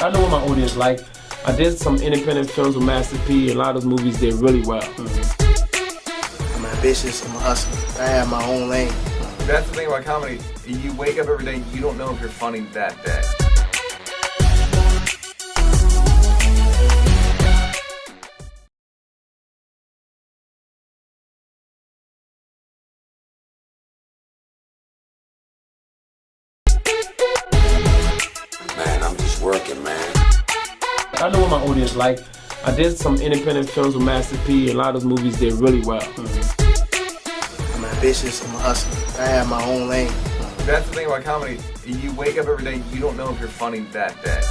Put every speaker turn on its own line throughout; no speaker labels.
I know what my audience like. I did some independent films with Master P. A lot of those movies did really well.
I'm ambitious, I'm a hustler. I have my own lane.
That's the thing about comedy. You wake up every day, you don't know if you're funny that day.
Man, I'm just working, man.
I know what my audience like. I did some independent films with Master P. A lot of those movies did really well.
I'm ambitious, I'm a hustler. I have my own lane.
That's the thing about comedy. You wake up every day, you don't know if you're funny that day.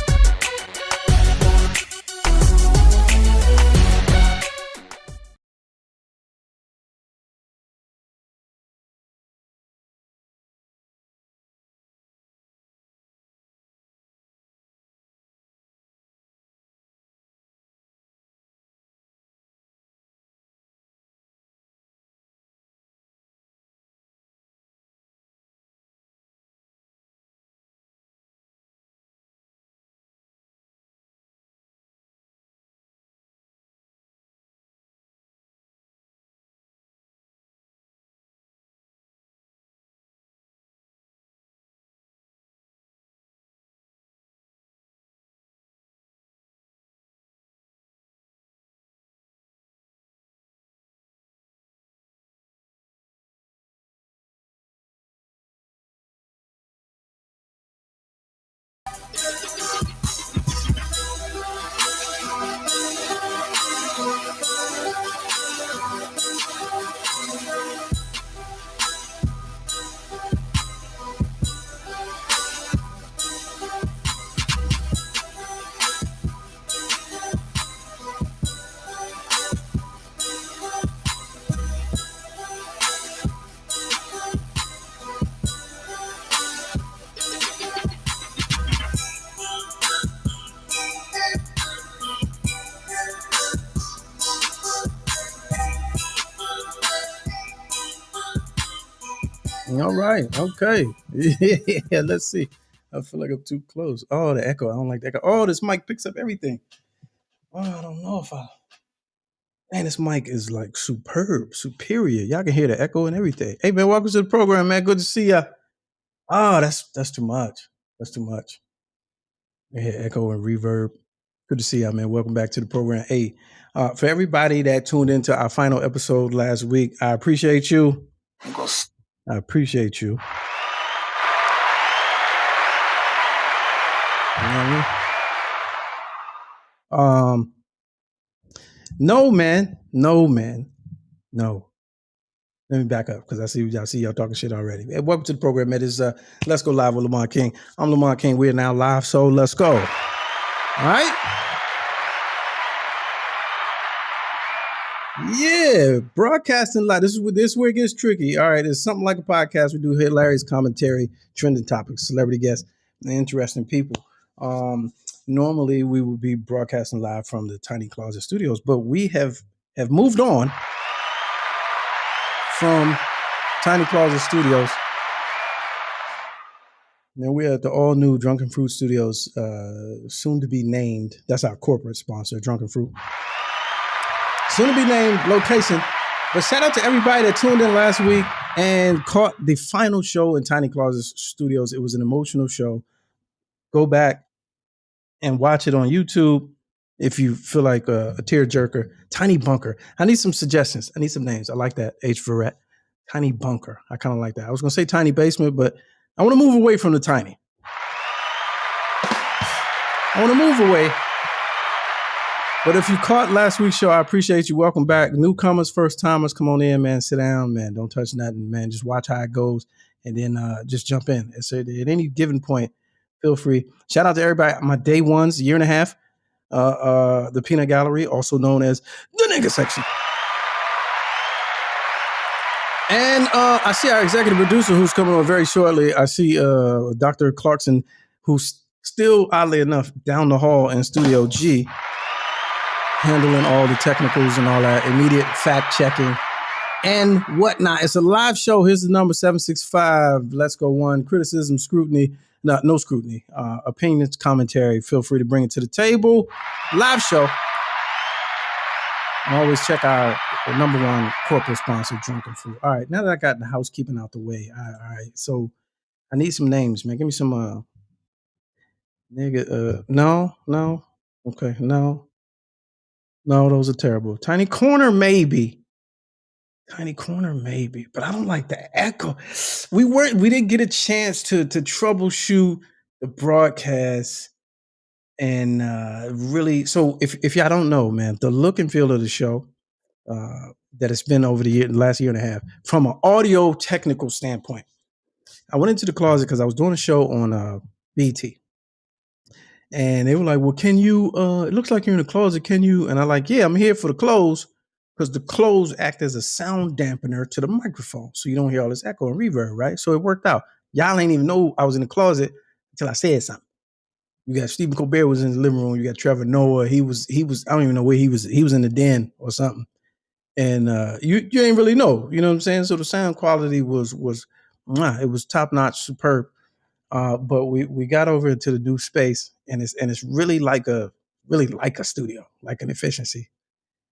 All right. Okay. Yeah. Let's see. I feel like I'm too close. Oh, the echo. I don't like the echo. Oh, this mic picks up everything. Oh, I don't know if I. Man, this mic is like superior. Y'all can hear the echo and everything. Hey, man, welcome to the program, man. Good to see ya. Oh, that's too much. That's too much. I hear echo and reverb. Good to see y'all, man. Welcome back to the program. Hey, for everybody that tuned into our final episode last week, I appreciate you. I appreciate you. You know what I mean? No, man. No. Let me back up because I see y'all talking shit already. Hey, welcome to the program. It is Let's Go Live with Lamont King. I'm Lamont King. We are now live, so let's go. All right. Yeah, broadcasting live. This is where it gets tricky. All right, it's something like a podcast. We do hilarious commentary, trending topics, celebrity guests, and interesting people. Normally we would be broadcasting live from the Tiny Closet Studios, but we have moved on from Tiny Closet Studios. Now we're at the all new Drunken Fruit Studios, soon to be named. That's our corporate sponsor, Drunken Fruit. Soon to be named location. But shout out to everybody that tuned in last week and caught the final show in Tiny Closet Studios. It was an emotional show. Go back and watch it on YouTube if you feel like a tearjerker. Tiny Bunker. I need some suggestions. I need some names. I like that. H. Verrett. Tiny Bunker. I kind of like that. I was going to say Tiny Basement, but I want to move away from the tiny. I want to move away. But if you caught last week's show, I appreciate you. Welcome back. Newcomers, first timers, come on in, man. Sit down, man. Don't touch nothing, man. Just watch how it goes and then just jump in. And so at any given point, feel free. Shout out to everybody. My day ones, year and a half. The Peanut Gallery, also known as the nigga section. And I see our executive producer who's coming on very shortly. I see Dr. Clarkson, who's still, oddly enough, down the hall in Studio G, handling all the technicals and all that, immediate fact checking and whatnot. It's a live show. Here's the number 765. Let's go one. Criticism, scrutiny, no scrutiny. Opinions, commentary. Feel free to bring it to the table. Live show. And always check our number one corporate sponsor, Drunken Fruit. All right, now that I got the housekeeping out the way, all right. So I need some names, man. Give me some nigga. No. Okay, no, those are terrible. Tiny Corner, maybe. But I don't like the echo. We didn't get a chance to troubleshoot the broadcast and really. So if y'all don't know, man, the look and feel of the show that it's been over the last year and a half, from an audio technical standpoint, I went into the closet because I was doing a show on BT. And they were like, well, can you, it looks like you're in the closet. Can you? And I'm like, yeah, I'm here for the clothes, because the clothes act as a sound dampener to the microphone. So you don't hear all this echo and reverb, right? So it worked out. Y'all ain't even know I was in the closet until I said something. You got Stephen Colbert was in the living room. You got Trevor Noah. He was, I don't even know where he was. He was in the den or something. And you ain't really know, you know what I'm saying? So the sound quality was it was top notch, superb. But we got over into the new space, and it's really like a studio, like an efficiency,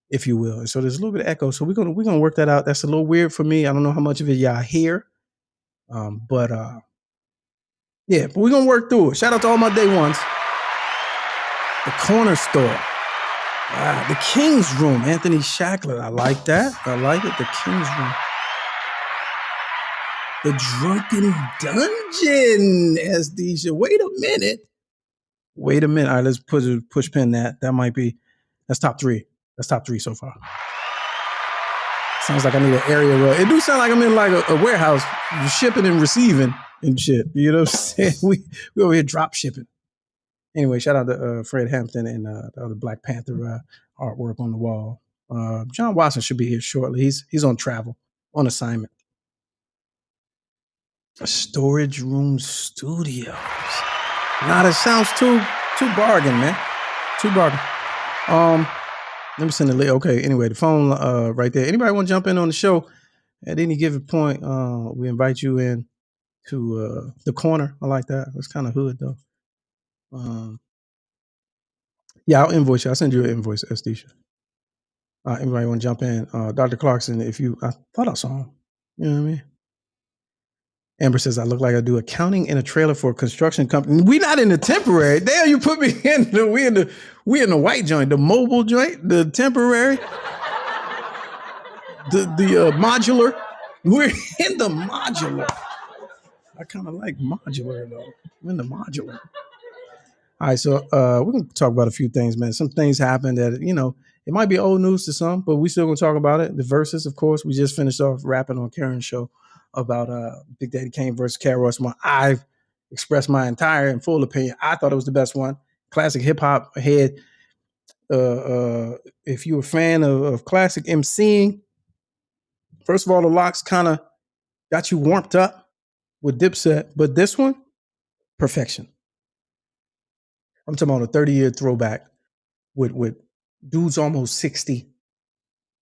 if you will. And so there's a little bit of echo. So we're gonna work that out. That's a little weird for me. I don't know how much of it y'all hear. But we're gonna work through it. Shout out to all my day ones. The Corner Store. The King's Room, Anthony Shackler. I like that. I like it. The King's Room. The Drunken Dungeon, SD. Wait a minute. All right, let's push pin that. That's top three. That's top three so far. Sounds like I need an area where it do sound like I'm in like a warehouse, shipping and receiving and shit. You know what I'm saying? We over here drop shipping. Anyway, shout out to Fred Hampton and the other Black Panther artwork on the wall. John Watson should be here shortly. He's on travel, on assignment. A Storage Room Studios. Nah, that sounds too bargain, man. Too bargain. Let me send the link. Okay, anyway, the phone right there. Anybody want to jump in on the show at any given point? We invite you in to the corner. I like that. It's kind of hood though. I'll invoice you. I'll send you an invoice, Estisha. Anybody want to jump in? Dr. Clarkson, I thought I saw him. You know what I mean? Amber says, I look like I do accounting in a trailer for a construction company. We not in the temporary. Damn, you put me in we in the white joint, the mobile joint, the temporary, the modular. We're in the modular. I kind of like modular though. I'm in the modular. All right, so we're going to talk about a few things, man. Some things happened that, it might be old news to some, but we still going to talk about it. The verses, of course, we just finished off rapping on Karen's show about Big Daddy Kane versus KRS One. I've expressed my entire and full opinion. I thought it was the best one. Classic hip hop head. If you're a fan of classic MCing, first of all, the locks kind of got you warmed up with Dipset, but this one, perfection. I'm talking about a 30-year throwback with dudes almost 60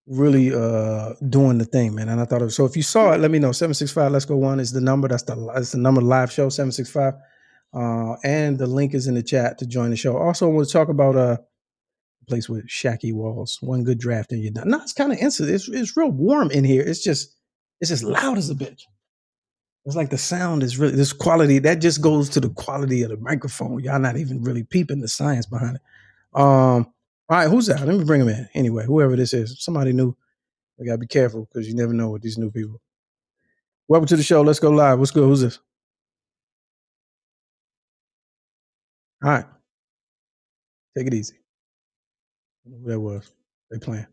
really doing the thing, man. And I thought it was, so if you saw it, let me know. 765 Let's Go One is the number. That's the number of the live show, 765. And the link is in the chat to join the show. Also, we'll talk about a place with shaky walls. One good draft and you're done. No, it's kind of instant. It's real warm in here. It's just loud as a bitch. It's like the sound is really, this quality, that just goes to the quality of the microphone. Y'all not even really peeping the science behind it. All right, who's that? Let me bring him in. Anyway, whoever this is, somebody new. I gotta be careful because you never know with these new people. Welcome to the show. Let's go live. What's good? Who's this? All right. Take it easy. Who that was. They playing.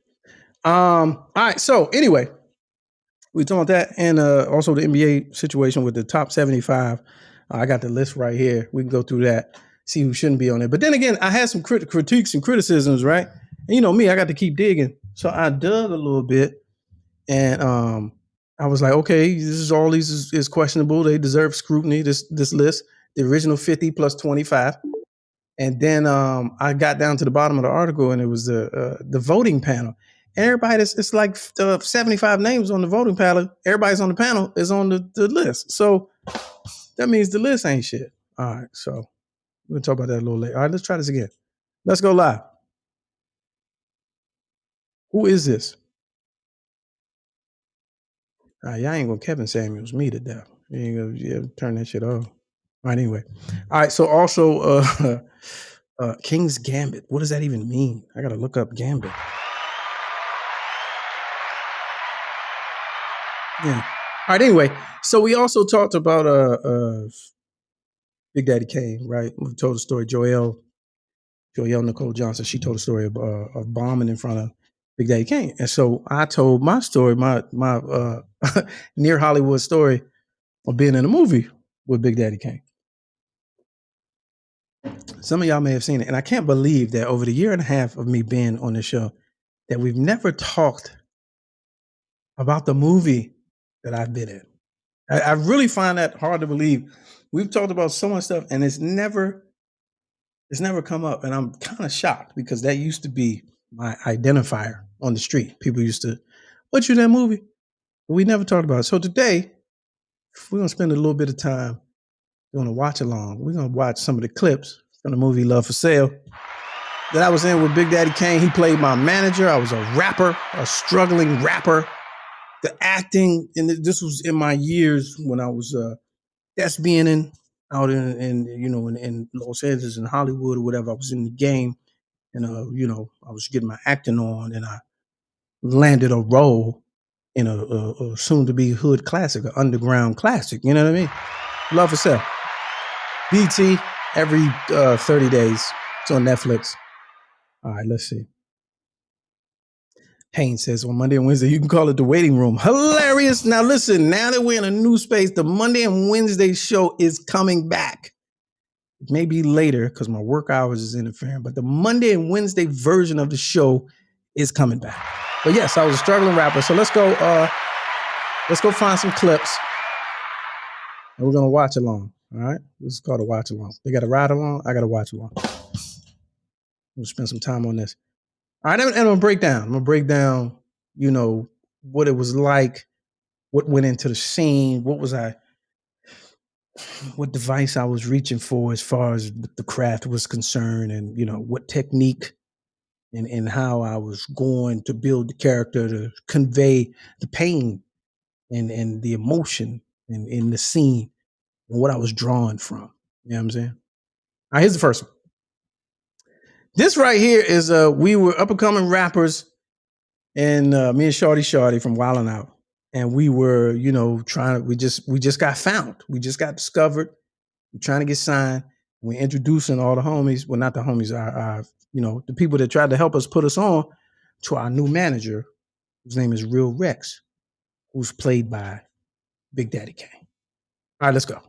All right. So anyway, we talking about that and also the NBA situation with the top 75. I got the list right here. We can go through that, see who shouldn't be on it. But then again, I had some critiques and criticisms, right? And you know me, I got to keep digging. So I dug a little bit and I was like, okay, all these is questionable. They deserve scrutiny, this list, the original 50 plus 25. And then I got down to the bottom of the article and it was the voting panel. everybody that's it's like 75 names on the voting panel. Everybody's on the panel is on the list. So that means the list ain't shit. All right, so we'll talk about that a little later. All right, let's try this again. Let's go live. Who is this? Y'all ain't gonna Kevin Samuels me to death. You ain't gonna turn that shit off. All right, anyway. All right, so also King's Gambit. What does that even mean? I gotta look up Gambit. Yeah. All right, anyway. So we also talked about Big Daddy Kane, right? We told the story. Joelle Nicole Johnson, she told a story of bombing in front of Big Daddy Kane. And so I told my story, my near Hollywood story of being in a movie with Big Daddy Kane. Some of y'all may have seen it. And I can't believe that over the year and a half of me being on the show, that we've never talked about the movie that I've been in. I really find that hard to believe. We've talked about so much stuff and it's never come up. And I'm kind of shocked because that used to be my identifier on the street. People used to, what you that movie? But we never talked about it. So today, we're gonna spend a little bit of time doing a watch along. We're gonna watch some of the clips from the movie Love for Sale that I was in with Big Daddy Kane. He played my manager. I was a rapper, a struggling rapper. The acting, and this was in my years when I was thespianing out in Los Angeles and Hollywood or whatever. I was in the game, and I was getting my acting on, and I landed a role in a soon-to-be hood classic, an underground classic. You know what I mean? Love for Sale. BT every 30 days. It's on Netflix. All right, let's see. Haynes says on Monday and Wednesday, you can call it the waiting room. Hilarious. Now listen, now that we're in a new space, the Monday and Wednesday show is coming back. It may be later because my work hours is interfering, but the Monday and Wednesday version of the show is coming back. But yes, I was a struggling rapper. So let's go find some clips and we're gonna watch along. All right. This is called a watch along. They got a ride along, I got to watch along. We'll spend some time on this. All right, and I'm gonna break down, what it was like, what went into the scene, what device I was reaching for as far as the craft was concerned, and what technique and how I was going to build the character to convey the pain and the emotion in the scene and what I was drawing from. You know what I'm saying? All right, here's the first one. This right here is we were up and coming rappers, and me and Shorty from Wildin' Out, and we were we just got found, we just got discovered, we're trying to get signed, we're introducing all the homies, well not the homies, our the people that tried to help us put us on to our new manager, whose name is Real Rex, who's played by Big Daddy Kane. All right, let's go.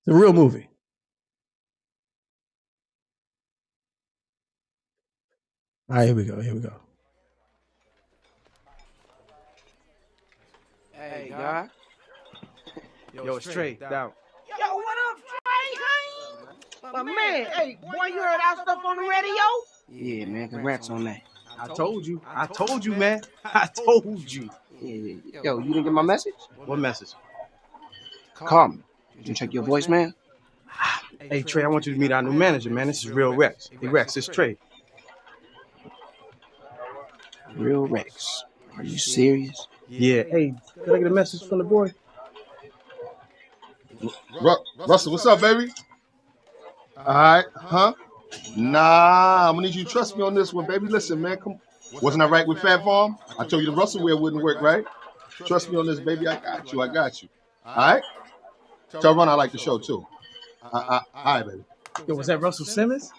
The real movie. All right, here we go.
Hey, God.
Yo, straight down.
Yo, what up, Trey? My man, hey, boy, you heard our stuff on the radio?
Yeah, man, congrats on that.
I told you, man. I told you.
Yeah. Yo, you didn't get my message?
What message?
Call me. Did you check your voicemail?
Hey, Trey, I want you to meet our new manager, man. This is Real Rex. Hey, Rex, it's Trey.
Real Rex. Are you serious?
Yeah. Hey, can I get a message from the boy?
Russell, what's up, baby? All right, huh? Nah, I'm gonna need you to trust me on this one, baby. Listen, man, come. Wasn't I right with Fat Farm? I told you the Russell wear wouldn't work, right? Trust me on this, baby. I got you. All right? Tell Ron I like the show, too. All right, baby.
Yo, was that Russell Simmons?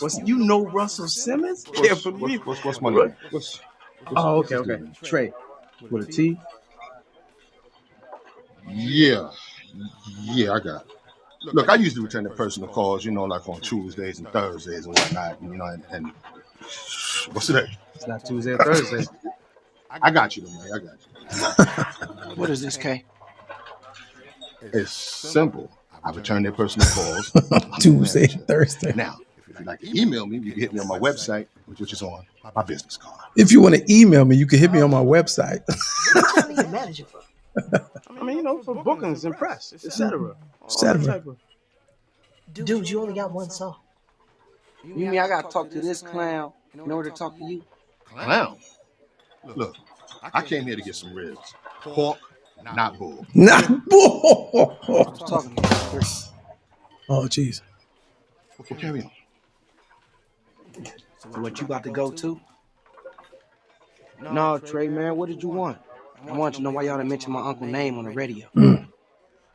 Russell Simmons? Yeah, for me.
What's my name?
Oh, okay. Trey. With a T?
Yeah, I got it. Look, I usually return the personal calls, like on Tuesdays and Thursdays and whatnot, and what's today?
It's not Tuesday or Thursday.
I got you, man. I got you.
What is this, K?
It's simple. I return their personal calls
Tuesday, Thursday.
Now, if you'd like to email me, you can hit me on my website, which is on my business card.
If you want to email me, you can hit me on my website.
What you need a manager for?
I mean, you know, for bookings and press, etc.
Etc.
Dude, you only got one song.
You mean I gotta talk to this clown in order to talk to you?
Clown. Look, I came here to get some ribs. Pork, not bull.
Not bull.
I'm talking to you.
Oh, jeez.
Well, carry on.
So what you about to go to? No, Trey, man, what did you want? I want to know why y'all didn't mention my uncle's name on the radio.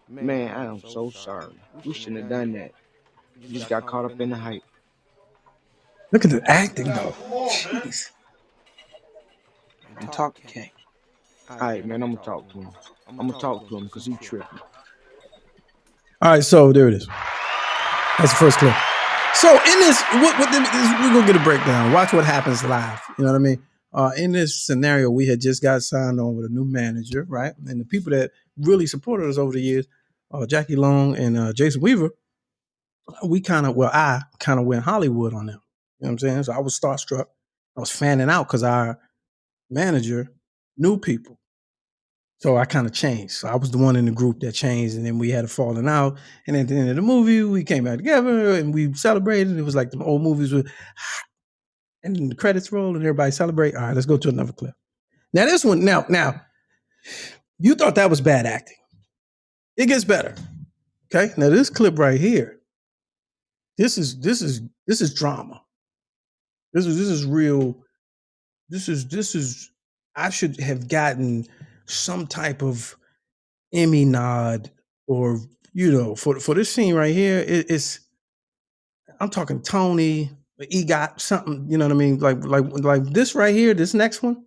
Man, I am so sorry. We shouldn't have done that. You just got caught up in the hype.
Look at the acting, though. Jeez.
And talk to Kay. All right, man, I'm gonna talk to him. I'm gonna talk to him because he tripping.
All right, so there it is. That's the first clip. So in this, we're gonna get a breakdown. Watch what happens live. You know what I mean? In this scenario, we had just got signed on with a new manager, right? And the people that really supported us over the years, Jackie Long and Jason Weaver, I kind of went Hollywood on them. You know what I'm saying? So I was starstruck. I was fanning out because our manager knew people. So I kind of changed. So I was the one in the group that changed, and then we had a falling out. And at the end of the movie, we came back together and we celebrated. It was like the old movies with, and then the credits roll and everybody celebrate. All right, let's go to another clip. Now this one, now, you thought that was bad acting. It gets better. Okay. Now this clip right here, this is drama. This is real. This is. I should have gotten some type of Emmy nod, or for this scene right here. It's. I'm talking Tony, EGOT, something. You know what I mean? Like this right here. This next one.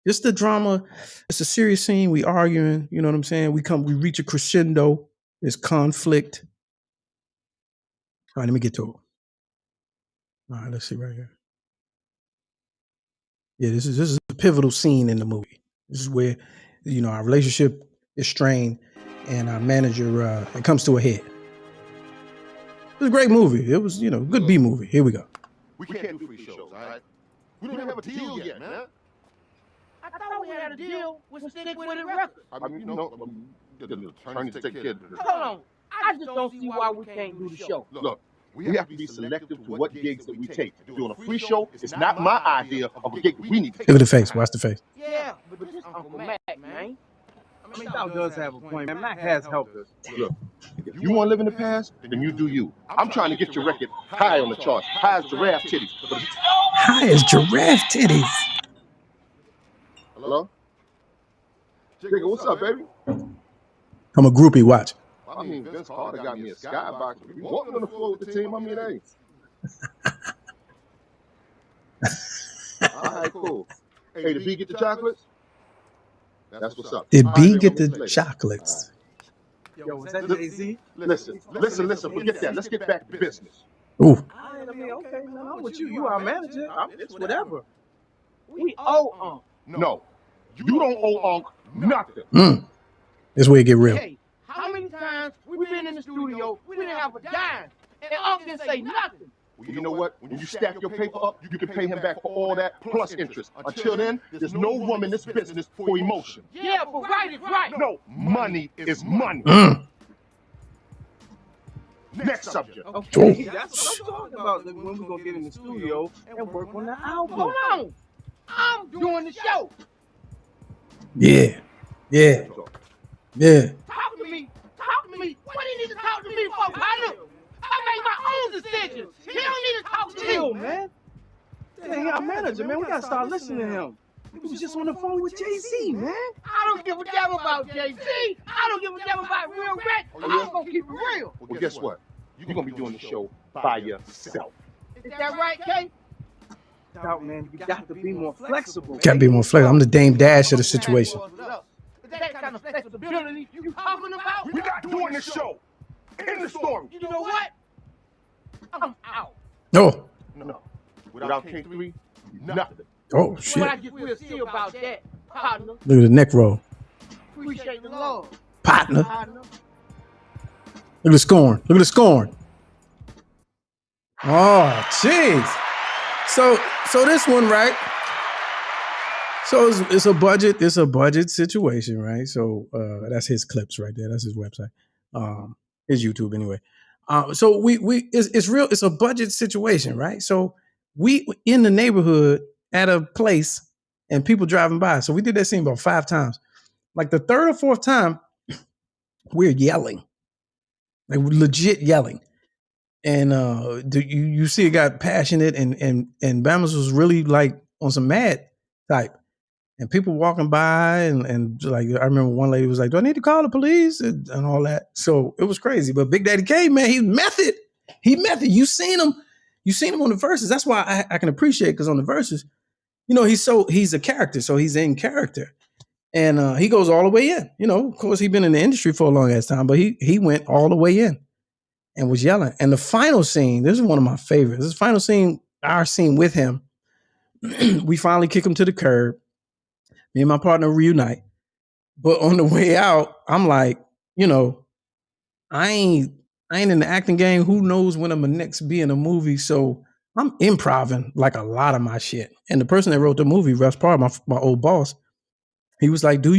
Just the drama. It's a serious scene. We arguing. You know what I'm saying? We reach a crescendo. There's conflict. All right, let me get to it. All right, let's see right here. Yeah, this is a pivotal scene in the movie. This is where, our relationship is strained and our manager, it comes to a head. It was a great movie. It was, good B movie. Here we go.
We can't do free shows, all right? We don't have a deal yet, man.
I thought we had a deal with Stick With It Records.
I mean, the attorney to take care of this.
Hold on. I just don't see why we can't do the show.
Look, we have to be selective to what gigs that we take. Doing a free show is not my idea of a gig we need to take.
Look at the face. Watch the face.
Yeah, but this Uncle Mac, man.
I mean, Dow does have a point, man. Mac has helped us.
Look, if you want to live in the past, then you do you. I'm trying to get your record high on the charts, high as giraffe titties.
High as giraffe titties.
Hello? Jigga, what's up, baby?
I'm a groupie. Watch.
I mean, Vince Carter got me a skybox. We walking on the floor with the team. I mean, hey. All right, cool. Hey, did B get the chocolates? That's what's up.
Did B get the chocolates?
Yo, was that Jay-Z?
Listen. Forget that. Let's get back to business.
Ooh.
I mean, okay, man, I'm with you. You our manager. It's whatever. We owe
No, you don't owe Unc nothing.
This way it get real.
Hey, how many times we been in the studio, we didn't have a dime, and Unc didn't say nothing.
Well, you know what? When you stack your paper up, you can pay him back for all that plus interest. Until then, there's no room in this business for emotion.
Yeah, but right is right.
No, money is money. Next subject.
Okay, that's what I'm talking about. When we gonna get in the studio and work on the album.
Hold on. I'm doing the show.
Yeah.
Talk to me. What do you need to talk to me for, partner? I make my own decisions. He don't need to talk to
Chill,
me.
man. That ain't our manager, man. We gotta start listening to him. He was just on the phone with Jay-Z, man.
I don't give a damn about Jay-Z. I don't give a damn about Real Rap. I'm gonna keep it real.
Well, guess what? You're going to be doing the show by yourself.
Is that right, Kay?
Doubt, man. You got to be more flexible.
Gotta be more flexible. I'm the Dame Dash of the situation.
Is that kind of flexibility you talking about?
We're not doing this show. End the story.
You know what? I'm out.
No.
No. Without K3, nothing.
Oh,
But I
shit.
just feel still about that, partner.
Look at the neck roll.
Appreciate the love,
Partner.
partner.
Look at the scorn. Oh, jeez. So this one, right? So it's a budget situation, right? So that's his clips right there. That's his website, his YouTube anyway. So it's real. It's a budget situation, right? So we in the neighborhood at a place and people driving by. So we did that scene about 5 times. Like the third or fourth time, we're yelling, like we're legit yelling. And you see it got passionate and Bama's was really like on some mad type. And people walking by and like I remember one lady was like, "Do I need to call the police?" and all that. So it was crazy. But Big Daddy Kane, man, he's method. He method. You seen him on the verses. That's why I can appreciate, because on the verses, he's a character, so he's in character. And he goes all the way in. Of course, he's been in the industry for a long ass time, but he went all the way in and was yelling. And the final scene, this is one of my favorites. This final scene, our scene with him, we finally kick him to the curb. Me and my partner reunite. But on the way out, I'm like, I ain't in the acting game. Who knows when I'm gonna next be in a movie? So I'm improving like a lot of my shit. And the person that wrote the movie, Russ Parr, my old boss, he was like, do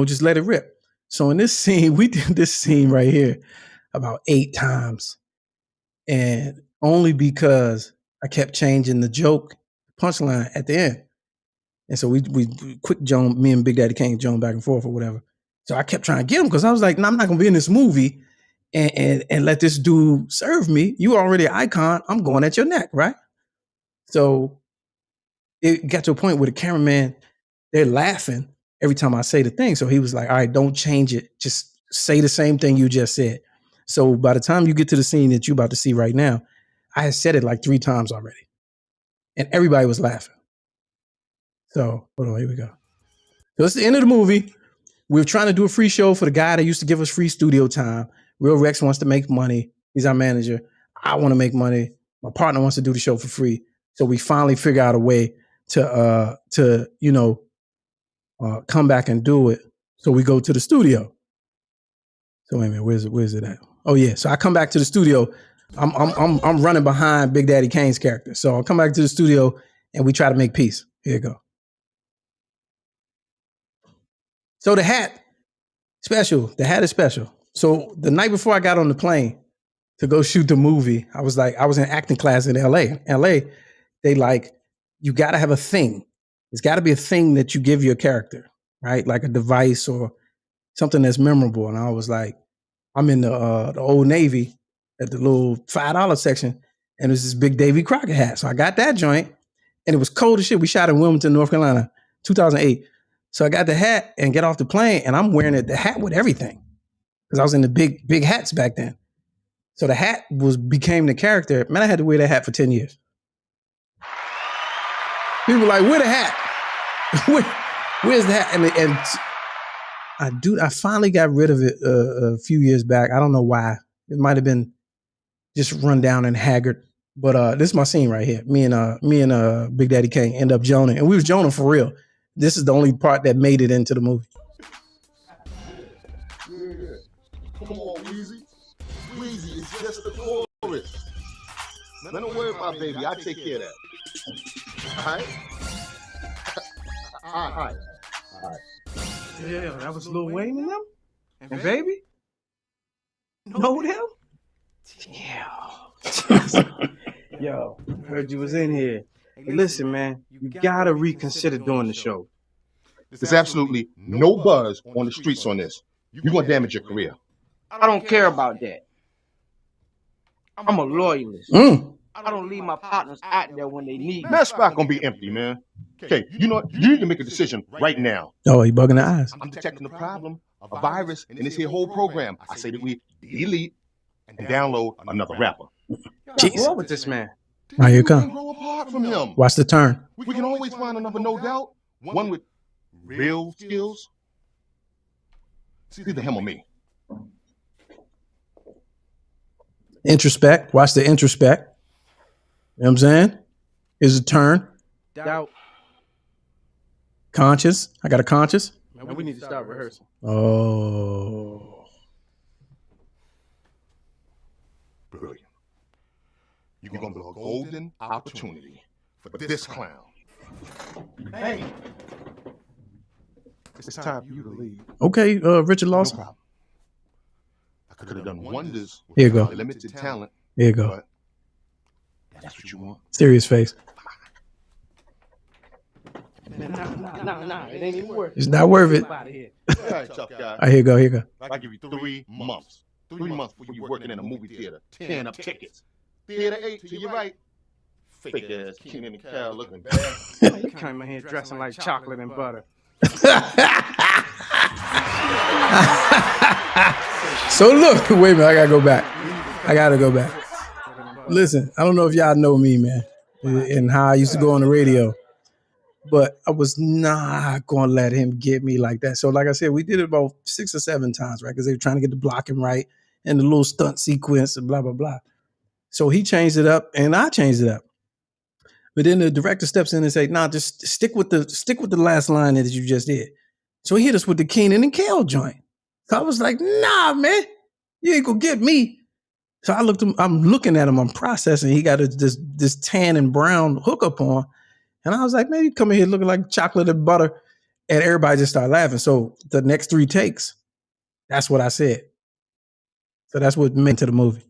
just let it rip. So in this scene, we did this scene right here about 8 times. And only because I kept changing the joke punchline at the end. And so we quick Joan, me and Big Daddy Kane Joan back and forth or whatever. So I kept trying to get him because I was like, no, I'm not gonna be in this movie and let this dude serve me. You already an icon. I'm going at your neck, right? So it got to a point where the cameraman, they're laughing every time I say the thing. So he was like, all right, don't change it. Just say the same thing you just said. So by the time you get to the scene that you're about to see right now, I had said it like 3 times already. And everybody was laughing. So hold on, here we go. So it's the end of the movie. We're trying to do a free show for the guy that used to give us free studio time. Real Rex wants to make money. He's our manager. I want to make money. My partner wants to do the show for free. So we finally figure out a way to come back and do it. So we go to the studio. So wait a minute, where's it at? Oh yeah. So I come back to the studio. I'm running behind Big Daddy Kane's character. So I come back to the studio and we try to make peace. Here you go. So the hat is special. So the night before I got on the plane to go shoot the movie, I was in acting class in LA. LA, they like, you got to have a thing. It's got to be a thing that you give your character, right? Like a device or something that's memorable. And I was like, I'm in the Old Navy at the little $5 section, and there's this big Davy Crockett hat. So I got that joint, and it was cold as shit. We shot in Wilmington, North Carolina, 2008. So I got the hat and get off the plane, and I'm wearing the hat with everything, because I was in the big hats back then. So the hat became the character. Man, I had to wear that hat for 10 years. People were like, where the hat? Where's the hat? And I finally got rid of it a few years back. I don't know why. It might have been just run down and haggard. But this is my scene right here. Me and Big Daddy Kane end up joning, and we was joning for real. This is the only part that made it into the movie.
Yeah. Come on, Weezy. Weezy is just the chorus. Man, don't worry about baby. I take care of that. All right.
Yeah, that was Lil Wayne and them? And Baby? Know them? Yeah. Yo, heard you was in here. Hey, listen, man, you gotta reconsider doing the show.
There's absolutely no buzz on the streets on this. You're gonna damage your career.
I don't care about that. I'm a loyalist. I don't leave my partners out there when they need me.
That spot gonna be empty, man. Okay, you know what? You need to make a decision right now.
Oh, he bugging the eyes.
I'm detecting the problem, a virus in this here whole program. I say that we delete and download another rapper.
What's wrong with this man?
Now here it
Don't
come.
grow apart from him.
Watch the turn.
We can always find another, no doubt. One with real skills. It's either him or me.
Introspect. Watch the introspect. You know what I'm saying? Here's a turn.
Doubt.
Conscious. I got a conscious.
Man, we need to start rehearsing.
Oh.
Brilliant. You're gonna be a golden opportunity for this clown.
Hey, it's time for you to leave.
Okay, Richard
No
Lawson.
problem. I could have done wonders with
Here you go.
my limited talent,
Here you go.
but that's what you want.
Serious face.
Nah, it ain't even worth it.
It's not worth it.
Out of here.
All right, tough guy.
All right, here you go. Here you go.
I give you 3 months. 3 months for you working in a movie theater, tearing up tickets. Theater 8 to your right. Fake ass Kenan and Kel looking bad.
You came in here dressing like chocolate and butter.
So look, wait a minute, I gotta go back. Listen, I don't know if y'all know me, man, and how I used to go on the radio, but I was not gonna let him get me like that. So like I said, we did it about 6 or 7 times, right? Because they were trying to get the blocking right and the little stunt sequence and blah, blah, blah. So he changed it up and I changed it up. But then the director steps in and say, nah, just stick with the last line that you just did. So he hit us with the Kenan and Kel joint. So I was like, nah, man, you ain't gonna get me. So I'm looking at him, I'm processing. He got this tan and brown hookup on. And I was like, man, you come in here looking like chocolate and butter. And everybody just started laughing. So the next 3 takes, that's what I said. So that's what meant to the movie.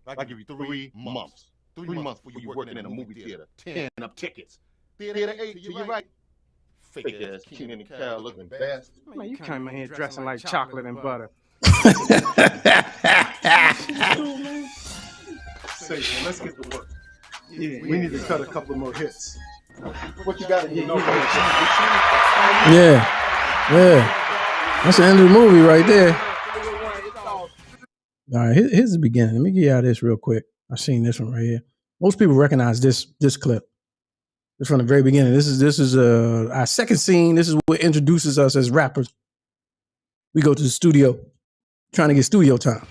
I give you 3 months. 3 months for you working in a movie theater, tearing up tickets. Theater 8 to your right. Fake ass Kenan and Kel looking bad.
Man, you came in here dressing like chocolate and butter.
Say, man, let's get to work. Yeah, we need to cut a couple more hits.
What you got to do?
Yeah. That's the end of the movie right there. All right, here's the beginning. Let me get you out of this real quick. I've seen this one right here. Most people recognize this clip. It's from the very beginning. This is our second scene. This is what introduces us as rappers. We go to the studio, trying to get studio time.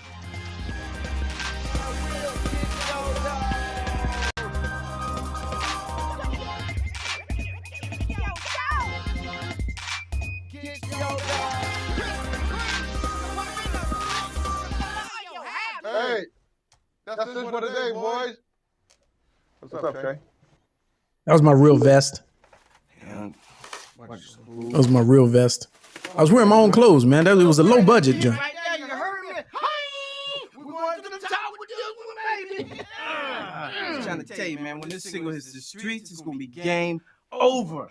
Hey, that's it for today, boys. What's up, Kay?
That was my real vest. That was my real vest. I was wearing my own clothes, man. It was a low budget joint.
Right there, you heard me? Hey, we're going to the top with you, baby.
I'm trying to tell you, man, when this single hits the streets, it's gonna be game over.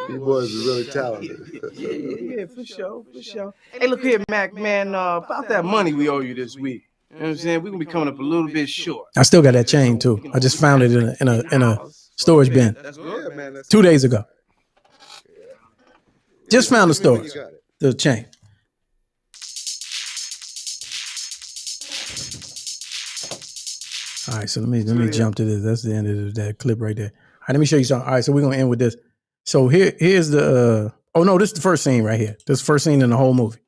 These boys are really talented.
Yeah, for sure. Hey, look here, Mac, man, about that money we owe you this week. You know what I'm saying? We're gonna be coming up a little bit short.
I still got that chain too. I just found it in a storage bin
That's good, man.
2 days ago. Just found the storage, the chain. All right, so let me jump to this. That's the end of that clip right there. All right, let me show you something. All right, so we're gonna end with this. So here's the oh no, this is the first scene right here. This is the first scene in the whole movie.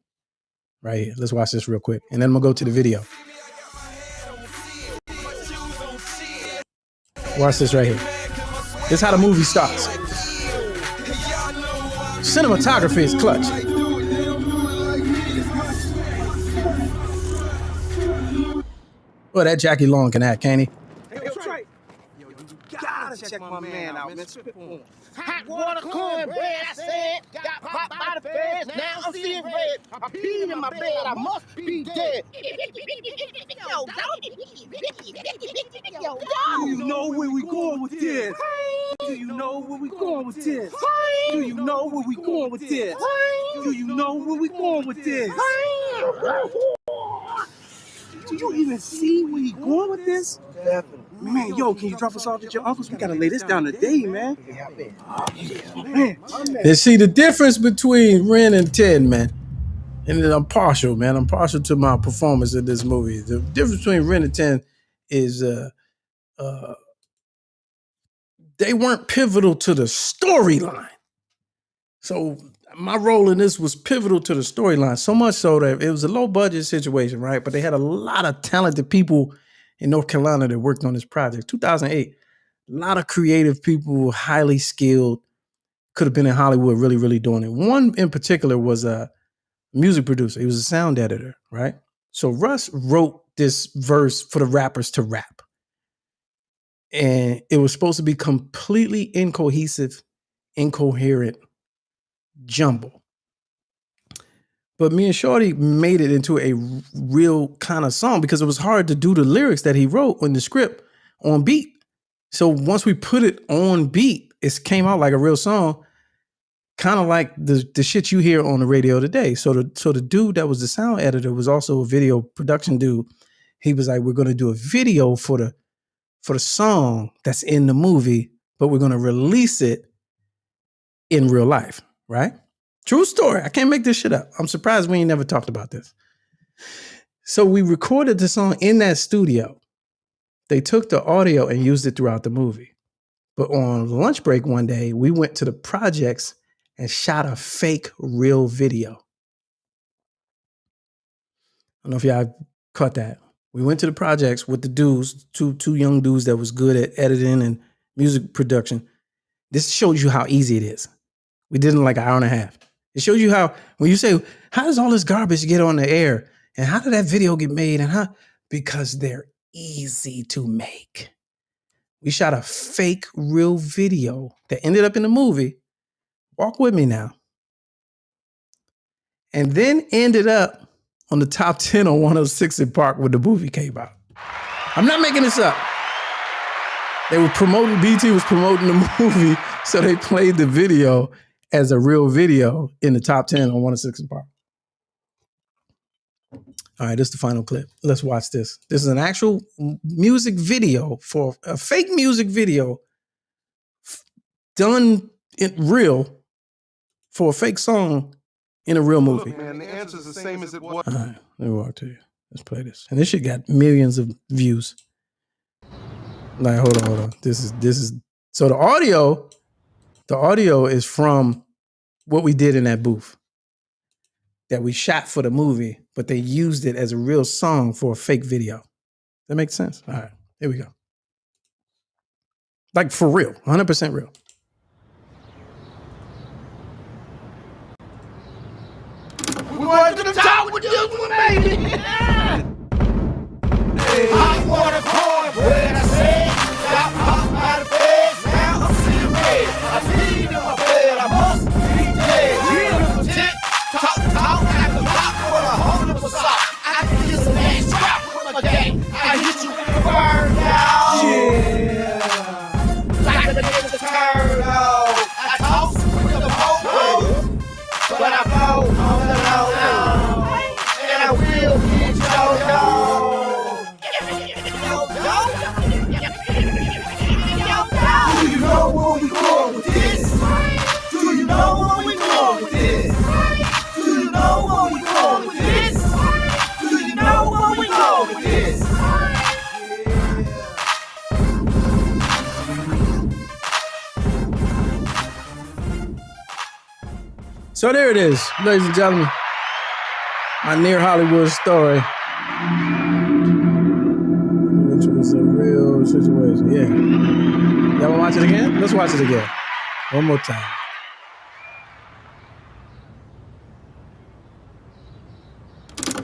Right here. Let's watch this real quick. And then I'm gonna go to the video. Watch this right here. This is how the movie starts. Cinematography is clutch. Well, that Jackie Long can act, can't he?
Hey, that's right. Yo, you gotta check my man out, man. Spit on.
Hot water, cornbread, I said. Got popped by the feds, now I'm seeing red. I peed in my bed, I must be dead. Yo,
Do you know where we going with this? Do you know where we going with this? Do you know where we going with this? Do you know where we going with this? Do you even see where he going with this?
Definitely.
Man, yo, can you drop us off at your uncle's? We gotta lay this down today, man. Man.
And see the difference between Ren and Ted, man. And then I'm partial, man. I'm partial to my performance in this movie. The difference between Ren and Ted is they weren't pivotal to the storyline. So my role in this was pivotal to the storyline, so much so that it was a low budget situation, right? But they had a lot of talented people in North Carolina that worked on this project. 2008, a lot of creative people, highly skilled, could have been in Hollywood really, really doing it. One in particular was a music producer. He was a sound editor, right? So Russ wrote this verse for the rappers to rap. And it was supposed to be completely incohesive, incoherent jumble. But me and Shorty made it into a real kind of song because it was hard to do the lyrics that he wrote in the script on beat. So once we put it on beat, it came out like a real song, kind of like the shit you hear on the radio today. So the dude that was the sound editor was also a video production dude. He was like, we're going to do a video for the song that's in the movie, but we're going to release it in real life, right? True story. I can't make this shit up. I'm surprised we ain't never talked about this. So we recorded the song in that studio. They took the audio and used it throughout the movie. But on lunch break one day, we went to the projects and shot a fake real video. I don't know if y'all caught that. We went to the projects with the dudes, two young dudes that was good at editing and music production. This shows you how easy it is. We did it in like an hour and a half. It shows you how, when you say, how does all this garbage get on the air? And how did that video get made? And because they're easy to make. We shot a fake real video that ended up in the movie. Walk with me now. And then ended up on the top 10 on 106 in Park when the movie came out. I'm not making this up. They were promoting, BT was promoting the movie, so they played the video as a real video in the top 10 on 106 in Park. All right, this is the final clip. Let's watch this. This is an actual music video for a fake music video done in real for a fake song in a real movie.
Look, man, the answer is the same as it was.
All right, let me walk to you. Let's play this. And this shit got millions of views. Like, hold on. This is so the audio is from what we did in that booth that we shot for the movie, but they used it as a real song for a fake video. That makes sense? All right, here we go. Like for real, 100% real.
We going to the top with this one, baby. Hot water cornbread, I said. Got popped by the feds, now I'm seeing red. I peed in my bed, I must be dead. Real protect, talk, at the top for the hole of a sock. I can kiss a man strap with my gang. I hit you with the burn down. Yeah. Like the niggas turn I toss with the popo, but I blow on the low. And I will get yo-yo. Do you know where we going with this? Do you know where we going with this? Do you know where we going with this? Do you know where we going with this?
So there it is, ladies and gentlemen. My near Hollywood story. Which was a real situation, yeah. Y'all wanna watch it again? Let's watch it again. One more time.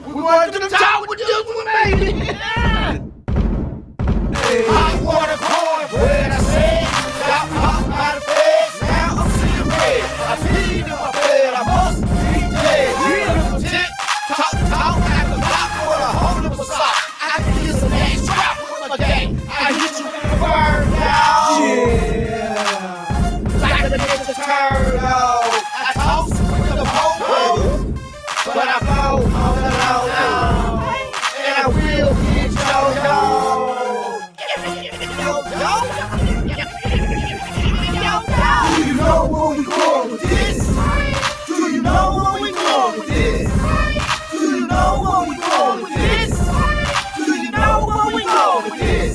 We going to the top with this one, baby. Hot water cornbread, I said. Got popped by the feds, now I'm seeing red. I peed in my bed, I must be dead. Real protect, talk, at the top for the hole of a sock. I can kiss a man strap with my gang. I hit you with the burn down. Yeah. Like the niggas turn I toss with the popo, but I blow on the low. And I will get yo-yo. Do you know where we going with this? Do you know where we going with this? Do you know where we going with this? Do you know where we going with this?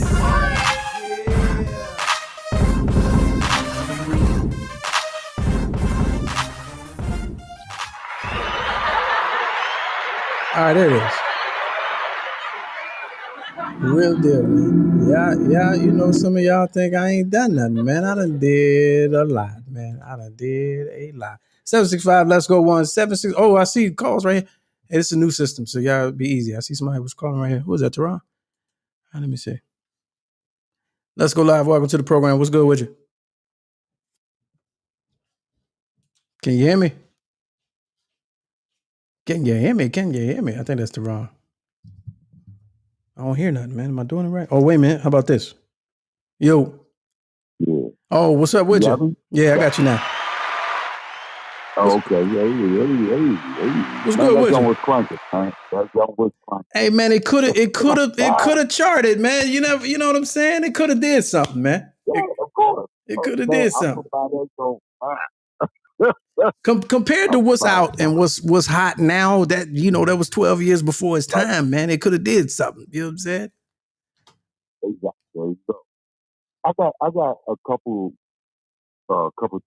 All right, there it is. Real deal, man. Yeah, you know, some of y'all think I ain't done nothing, man. I done did a lot, man. I done did a lot. 765, let's go 176. Oh, I see calls right here. Hey, it's a new system, so y'all be easy. I see somebody was calling right here. Who was that, Teron? Let me see. Let's go live. Welcome to the program. What's good with you? Can you hear me? Can you hear me? Can you hear me? I think that's the wrong. I don't hear nothing, man. Am I doing it right? Oh, wait a minute. How about this? Yo.
Yeah.
Oh, what's up with you? Yeah, I got you now.
Oh, okay. Yeah.
What's good with you?
Was cranking, man. That was cranking.
Hey, man, it could have charted, man. You know what I'm saying? It could have did something, man.
Yeah, of course.
It could have did something. Compared to what's out and what's hot now, that that was 12 years before its time, man. It could have did something. You know what I'm saying?
Exactly. So I got a couple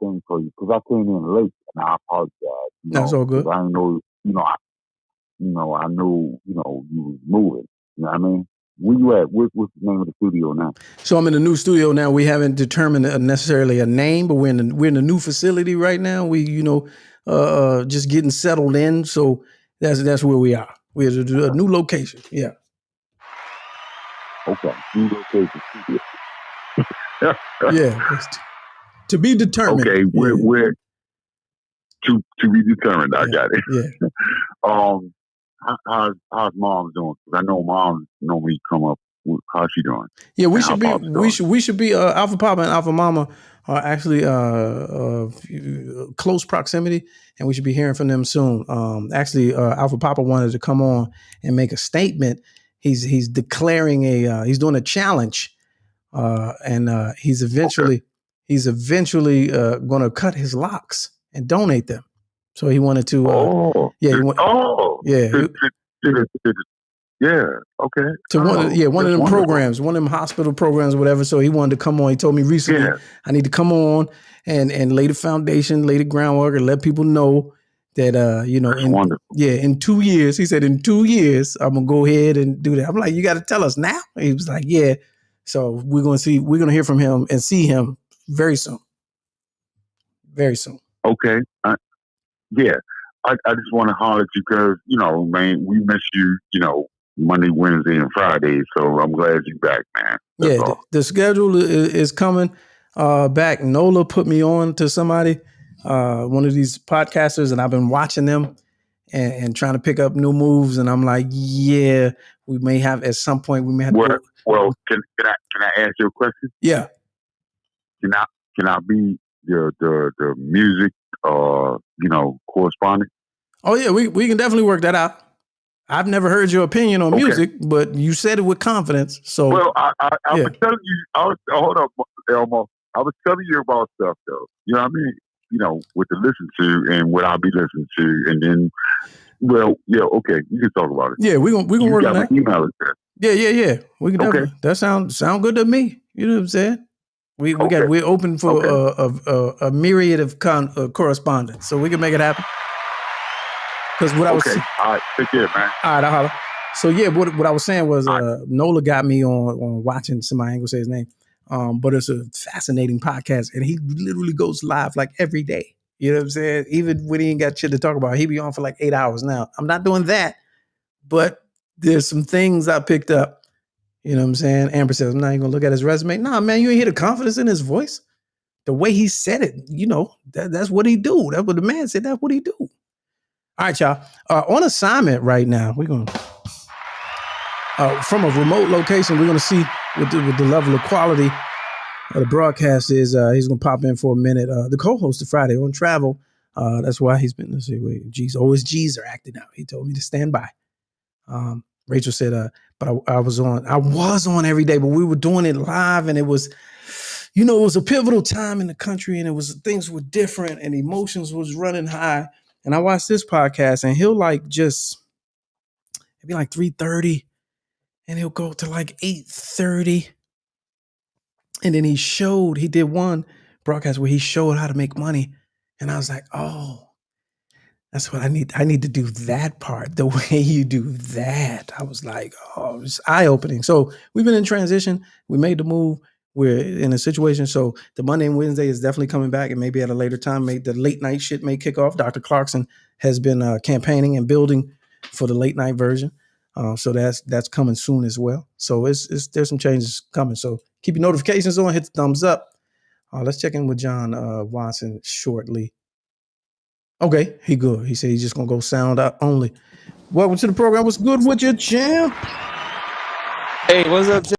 things for you because I came in late and I apologize.
That's all good.
I know, I know, you was moving. You know what I mean? Where you at? What's the name of the studio now?
So I'm in the new studio now. We haven't determined necessarily a name, but we're in the new facility right now. We, just getting settled in. So that's where we are. We're at a new location. Yeah.
Okay. New location.
Yeah. To be determined.
Okay. Where to be determined. I got it.
Yeah.
How's mom doing? Because I know mom normally come up. How's she doing?
Yeah, we should be Alpha Papa and Alpha Mama are actually close proximity, and we should be hearing from them soon. Alpha Papa wanted to come on and make a statement. He's declaring he's doing a challenge, and he's eventually going to cut his locks and donate them. So he wanted to.
Okay.
To one of them programs, one of them hospital programs, or whatever. So he wanted to come on. He told me recently, I need to come on and lay the foundation, lay the groundwork, and let people know that in 2 years, he said, in 2 years, I'm gonna go ahead and do that. I'm like, you got to tell us now. He was like, yeah. So we're gonna hear from him and see him very soon. Very soon.
Okay. I just want to holler at you because, man, we miss you, Monday, Wednesday, and Friday. So I'm glad you're back, man.
The schedule is coming back. Nola put me on to somebody, one of these podcasters, and I've been watching them and trying to pick up new moves. And I'm like, yeah, we may have at some point. We may have.
Well, can I ask you a question?
Yeah.
Can I be the music correspondent?
Oh yeah, we can definitely work that out. I've never heard your opinion on music, but you said it with confidence. So
I was telling you, hold up, Elmo. I was telling you about stuff though. You know what I mean? What to listen to and what I'll be listening to, and then, okay, you can talk about it.
Yeah, we gonna work on that.
Email address.
Yeah. We can definitely. That sound good to me. You know what I'm saying? We're open for a myriad of correspondence, so we can make it happen. Because what I was
all right, take care, man.
All right, I'll holler. So yeah, what I was saying was Nola got me on watching somebody, I ain't gonna say his name, but it's a fascinating podcast, and he literally goes live like every day. You know what I'm saying? Even when he ain't got shit to talk about, he be on for like 8 hours. Now I'm not doing that, but there's some things I picked up. You know what I'm saying? Amber says, I'm not even gonna look at his resume. Nah, man, you ain't hear the confidence in his voice. The way he said it, that's what he do. That's what the man said. That's what he do. All right, y'all. On assignment right now, we're going to, from a remote location, we're going to see what the level of quality of the broadcast is. He's going to pop in for a minute. The co-host of Friday on travel. That's why he's been, let's see, wait, G's. Oh, his G's are acting out. He told me to stand by. Rachel said, but I was on every day, but we were doing it live, and it was, it was a pivotal time in the country, and things were different, and emotions was running high. And I watched this podcast, and he'll it'd be like 3:30, and he'll go to like 8:30. And then he did one broadcast where he showed how to make money. And I was like, oh, that's what I need. I need to do that part, the way you do that. I was like, oh, it's eye-opening. So we've been in transition. We made the move. We're in a situation. So the Monday and Wednesday is definitely coming back, and maybe at a later time, the late night shit may kick off. Dr. Clarkson has been campaigning and building for the late night version. So that's coming soon as well. So there's some changes coming. So Keep your notifications on. Hit the thumbs up. Let's check in with John Watson shortly. Okay, he good. He said he's just gonna go sound out only. Welcome to the program. What's good with you, champ?
Hey, what's up, champ?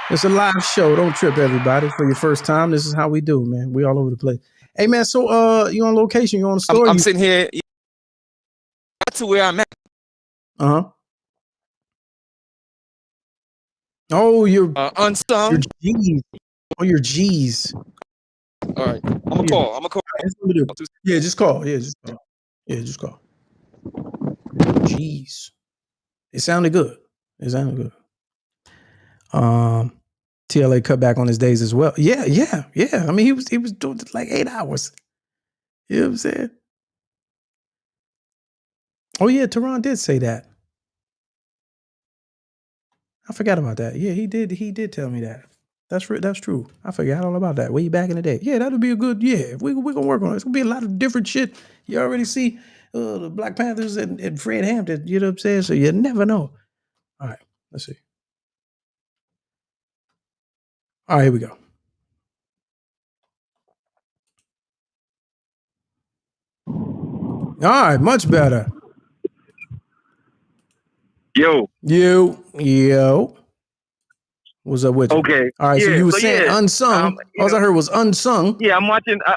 It's a live show. Don't trip, everybody. For your first time, this is how we do, man. We all over the place. Hey, man. So, you on location? You on the store?
I'm sitting here to where I'm at.
Oh, you're
unsung.
Your G's. Oh, your G's.
All right, I'm gonna call.
Yeah, just call. Yeah, just call. Jeez, it sounded good. TLA cut back on his days as well. Yeah. I mean, he was doing it like 8 hours. You know what I'm saying? Oh yeah, Teron did say that. I forgot about that. Yeah, he did tell me that. That's true. I forgot all about that. Way back in the day. Yeah, that'll be a good. Yeah, we're gonna work on it. It's gonna be a lot of different shit. You already see the Black Panthers and Fred Hampton. You know what I'm saying? So you never know. All right, let's see. All right, here we go. All right, much better.
Yo.
What's up with you?
Okay.
All right, so you were saying unsung. All I heard was unsung.
Yeah, I'm watching. I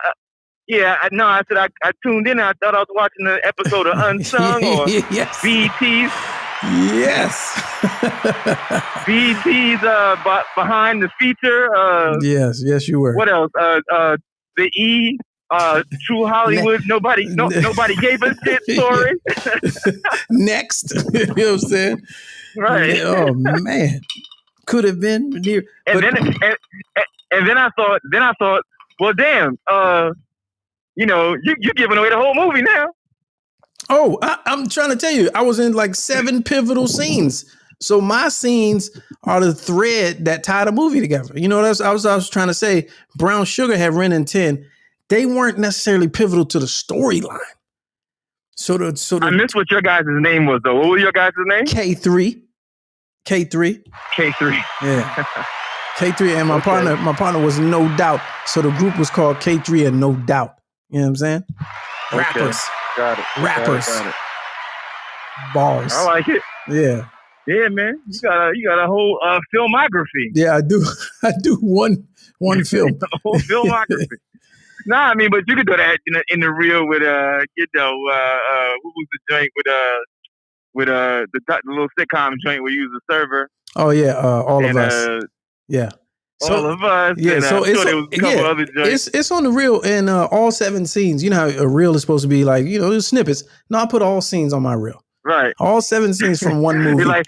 said I tuned in. I thought I was watching an episode of Unsung or
yes.
BET's.
Yes.
BET's behind the feature.
Yes, you were.
What else? The E. True Hollywood. Nobody gave us shit story.
Next. You know what I'm saying?
Right.
Yeah, oh man. Could have been near.
And then I thought, well, damn, you're giving away the whole movie now.
Oh, I'm trying to tell you, I was in like 7 pivotal scenes. So my scenes are the thread that tie the movie together. You know, I was trying to say. Brown Sugar had Ren and 10. They weren't necessarily pivotal to the storyline. So
I missed what your guys' name was though. What was your guys' name?
K3. Yeah. K3 and my partner was No Doubt. So the group was called K3 and No Doubt. You know what I'm saying? Rappers.
Got it.
Rappers.
Got it.
Bars.
I like it.
Yeah.
Yeah, man. You got a whole filmography.
Yeah, I do. I do one film.
A whole filmography. Nah, I mean, but you could do that in the real with what was the joint with the little sitcom joint where you use a server.
Oh yeah, all of us. Yeah.
All of us.
Yeah,
and,
so
there was a couple other joints.
it's on the reel in all 7 scenes. You know how a reel is supposed to be like, snippets. No, I put all scenes on my reel.
Right.
All 7 scenes from one movie.
Like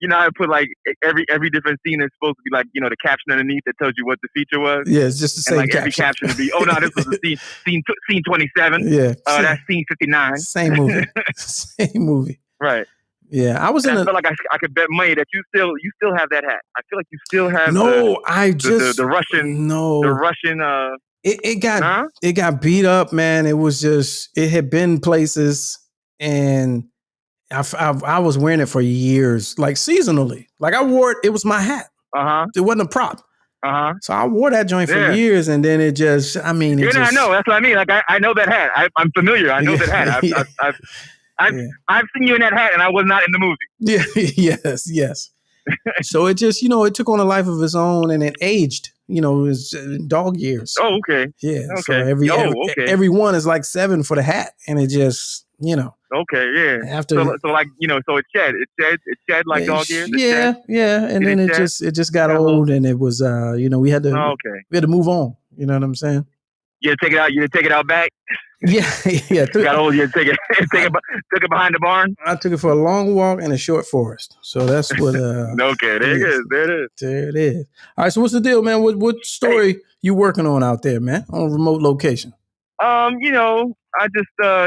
I put like every different scene is supposed to be like, the caption underneath that tells you what the feature was.
Yeah, it's just the same
and like
caption.
Every caption would be, oh no, this was the scene 27.
Yeah.
That's scene 59.
Same movie. Same movie.
Right.
Yeah, I was
I feel like I could bet money that you still have that hat. I feel like you still have the Russian.
No.
The Russian.
It got beat up, man. It was just, it had been places, and I was wearing it for years, like seasonally. Like I wore it. It was my hat. It wasn't a prop. So I wore that joint for years, and then it just, I mean,
I know. That's what I mean. Like I know that hat. I'm familiar. I know that hat. I've seen you in that hat, and I was not in the movie.
Yeah. Yes. So it just, it took on a life of its own, and it aged. It was dog years.
Oh, okay.
Yeah.
Okay.
So every one is like 7 for the hat, and it just,
Okay. Yeah.
After
so like so it shed like dog years.
Yeah. And then it just got old, and it was we had to move on. You know what I'm saying?
You take it out. You take it out back.
Yeah.
Got old. You take it behind the barn.
I took it for a long walk in a short forest. So that's what.
Okay, there it is.
All right. So what's the deal, man? What story you working on out there, man? On a remote location?
I just got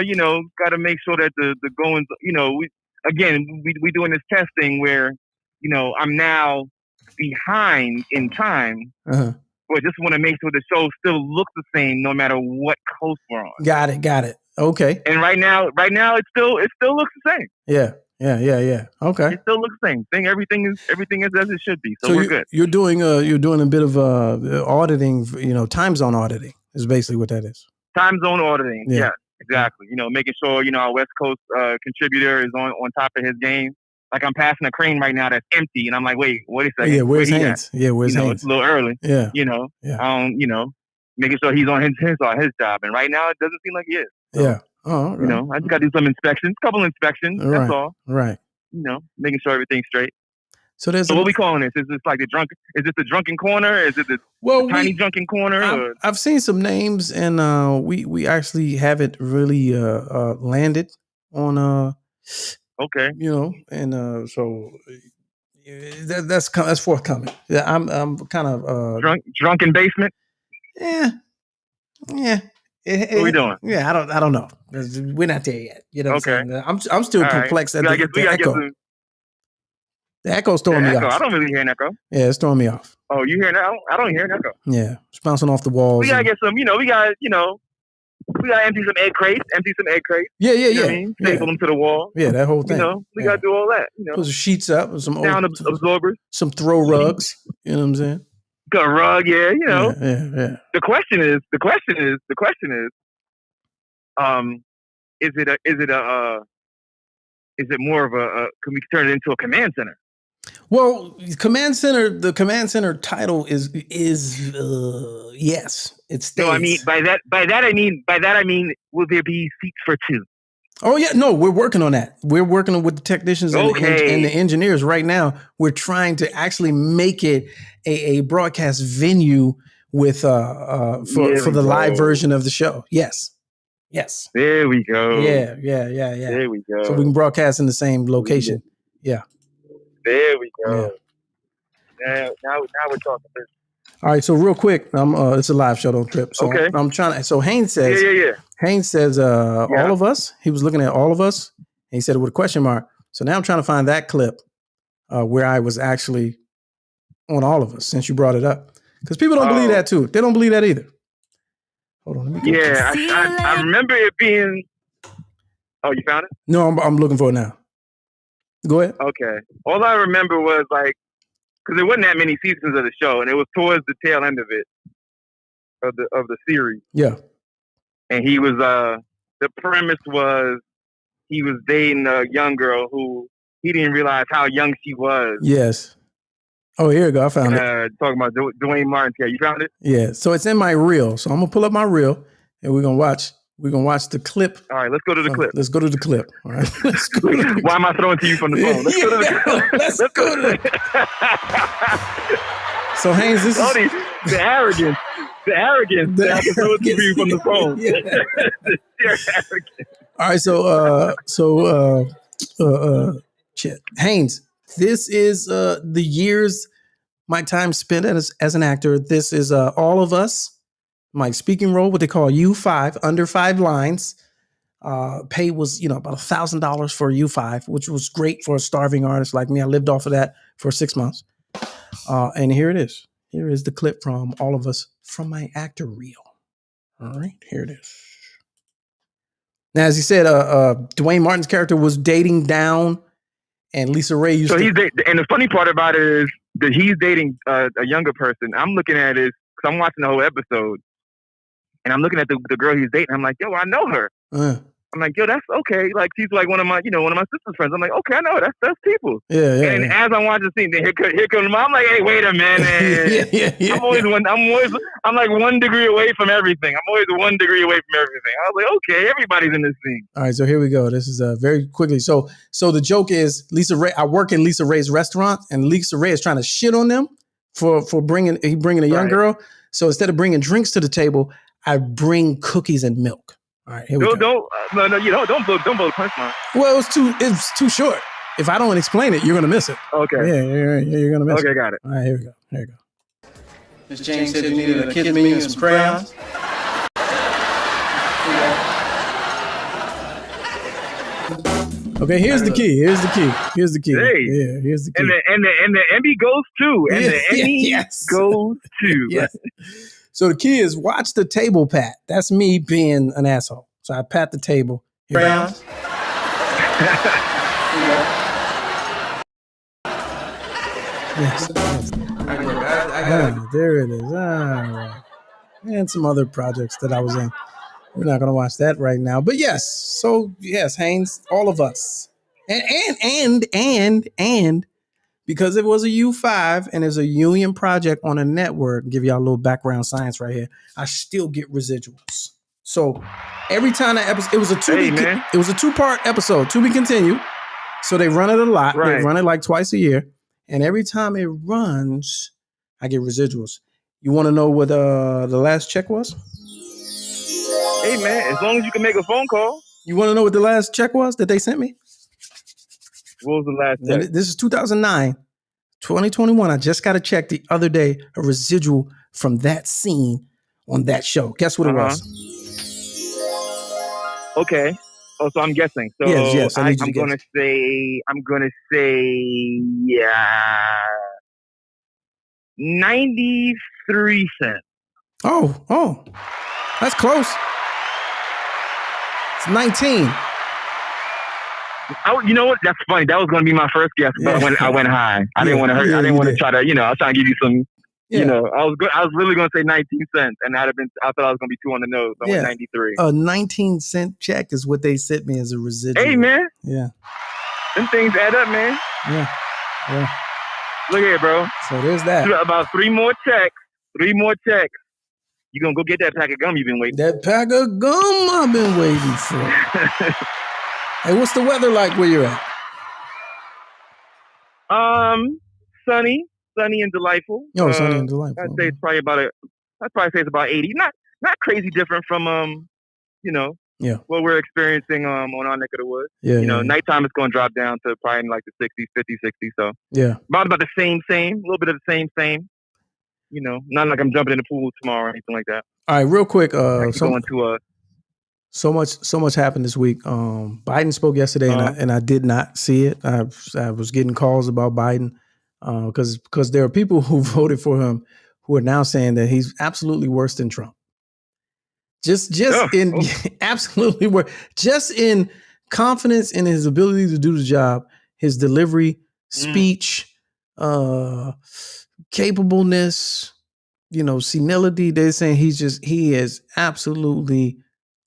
to make sure that the goings. We doing this testing where I'm now behind in time. But just want to make sure the show still looks the same no matter what coast we're on.
Got it. Okay.
And right now it still looks the same.
Yeah. Yeah. Okay.
It still looks the same thing. Everything is as it should be. So we're good.
You're doing a bit of auditing. Time zone auditing is basically what that is.
Time zone auditing.
Yeah.
Yeah, exactly. Making sure our West Coast contributor is on top of his game. Like I'm passing a crane right now that's empty, and I'm like, wait a second.
Yeah, where's
Where he
Haynes?
at?
Yeah, where's Haynes?
It's a little early.
Yeah.
Making sure he's on his job. And right now, it doesn't seem like he is. So,
yeah. Oh, right.
I just got to do some inspections, couple inspections.
Right.
That's all.
Right.
Making sure everything's straight.
So there's.
So what we calling this? Is this like the drunk? Is this the drunken corner? Is it the tiny drunken corner?
I've seen some names, and we actually haven't really landed on
Okay.
And so that's forthcoming. Yeah, I'm kind of
drunken basement.
Yeah.
What are we doing?
Yeah, I don't know. We're not there yet. You know what I'm saying? I'm still
All
perplexed
right.
at the echo. The echo's throwing me off.
I don't really hear an echo.
Yeah, it's throwing me off.
Oh, you hear an echo? I don't hear an echo.
Yeah, it's bouncing off the walls.
We gotta get some. We gotta empty some egg crates.
Yeah.
You know what I mean? Staple them to the wall.
Yeah, that whole thing.
We gotta do all that.
Put some sheets up, some
sound absorbers,
some throw rugs. You know what I'm saying?
Got a rug, yeah.
Yeah.
The question is, is it more of a? Can we turn it into a command center?
Well, the command center title is yes, it stays.
No, I mean by that I mean will there be seats for two?
Oh yeah, no, we're working on that. We're working with the technicians and the engineers right now. We're trying to actually make it a broadcast venue with for the live version of the show. Yes.
There we go.
Yeah.
There we go.
So we can broadcast in the same location. Yeah.
There we go. Yeah. Now we're talking business.
All right, so real quick, it's a live show, don't trip. So
okay.
I'm trying to. So Haynes says,
yeah.
Haynes says, all of us. He was looking at all of us, and he said it with a question mark. So now I'm trying to find that clip where I was actually on all of us. Since you brought it up, because people don't believe that too. They don't believe that either. Hold on, let me.
Yeah, I remember it being. Oh, you found it?
No, I'm looking for it now. Go ahead.
Okay. All I remember was like. Because there wasn't that many seasons of the show, and it was towards the tail end of it, of the series.
Yeah.
And he was the premise was he was dating a young girl who he didn't realize how young she was.
Yes. Oh, here we go. I found it.
Talking about Dwayne Martin. Yeah, you found it?
Yeah. So it's in my reel. So I'm gonna pull up my reel, and we're gonna watch the clip.
All right, let's go to the clip.
Let's go to the clip. All right. Let's go to the
Why am I throwing to you from the phone? Let's go to the clip.
Let's go to the So Haynes, this is
the arrogance. The arrogance that I can throw it to you from the phone. You're arrogant.
All right, shit. Haynes, this is the years my time spent as an actor. This is all of us. My speaking role, what they call U5, under 5 lines. Pay was, about $1,000 for U5, which was great for a starving artist like me. I lived off of that for 6 months. And here it is. Here is the clip from all of us from my actor reel. All right, here it is. Now, as you said, Dwayne Martin's character was dating down, and Lisa Ray used to.
And the funny part about it is that he's dating a younger person. I'm looking at it because I'm watching the whole episode. And I'm looking at the girl he's dating. I'm like, yo, I know her. I'm like, yo, that's okay. Like, she's like one of my sister's friends. I'm like, okay, I know her. That's people.
Yeah.
And as I'm watching the scene, then here comes I'm like, hey, wait a minute.
yeah.
I'm like 1 degree away from everything. I'm always 1 degree away from everything. I was like, okay, everybody's in this scene.
All right, so here we go. This is very quickly. So the joke is Lisa Ray. I work in Lisa Ray's restaurant, and Lisa Ray is trying to shit on them for bringing a young girl. So instead of bringing drinks to the table, I bring cookies and milk. All right, here we go.
Don't blow the punchline.
Well, it's too short. If I don't explain it, you're gonna miss it.
Okay.
Yeah, you're gonna miss it.
Okay, got it.
All right, here we go. Miss Jane said you needed a kids menu and some crayons. Okay, here's the key. Hey. Yeah, here's the key.
And the Emmy goes too. And the Emmy goes too.
Yes. So the key is watch the table pat. That's me being an asshole. So I pat the table.
Crayons.
Yes. There it is. All right. And some other projects that I was in. We're not gonna watch that right now. But yes, so yes, Haynes, all of us. And because it was a U5 and it's a union project on a network, give y'all a little background science right here. I still get residuals. So every time that episode, it was a two-part episode, to be continued. So they run it a lot.
Right.
They run it like twice a year. And every time it runs, I get residuals. You want to know what the last check was?
Hey, man, as long as you can make a phone call.
You want to know what the last check was that they sent me?
What was the last check?
This is 2009. 2021, I just got a check the other day, a residual from that scene on that show. Guess what it was?
Okay. Oh, so I'm guessing. So
yes, I need you to
I'm gonna say, yeah, 93 cents.
Oh, that's close. It's 19.
You know what? That's funny. That was going to be my first guess, but I went high. I didn't want to hurt. I didn't want to try to. I was trying to give you some. I was really going to say 19 cents, and that'd have been. I thought I was going to be 2 on the nose. I went 93.
A 19-cent check is what they sent me as a residual.
Hey, man.
Yeah.
Them things add up, man.
Yeah.
Look here, bro.
So there's that.
About 3 more checks. You're going to go get that pack of gum you've been waiting for.
That pack of gum I've been waiting for. Hey, what's the weather like where you're at?
Sunny and delightful.
Oh, sunny and delightful.
I'd say it's probably it's about 80. Not crazy different from what we're experiencing on our neck of the woods. Nighttime is going to drop down to probably in like the 60s, 50, 60. So about the same, a little bit of the same. Not like I'm jumping in the pool tomorrow or anything like that.
All right, real quick. So much happened this week. Biden spoke yesterday, and I did not see it. I was getting calls about Biden because there are people who voted for him who are now saying that he's absolutely worse than Trump. Absolutely worse. Just in confidence in his ability to do the job, his delivery, speech, capableness, senility. They're saying he is absolutely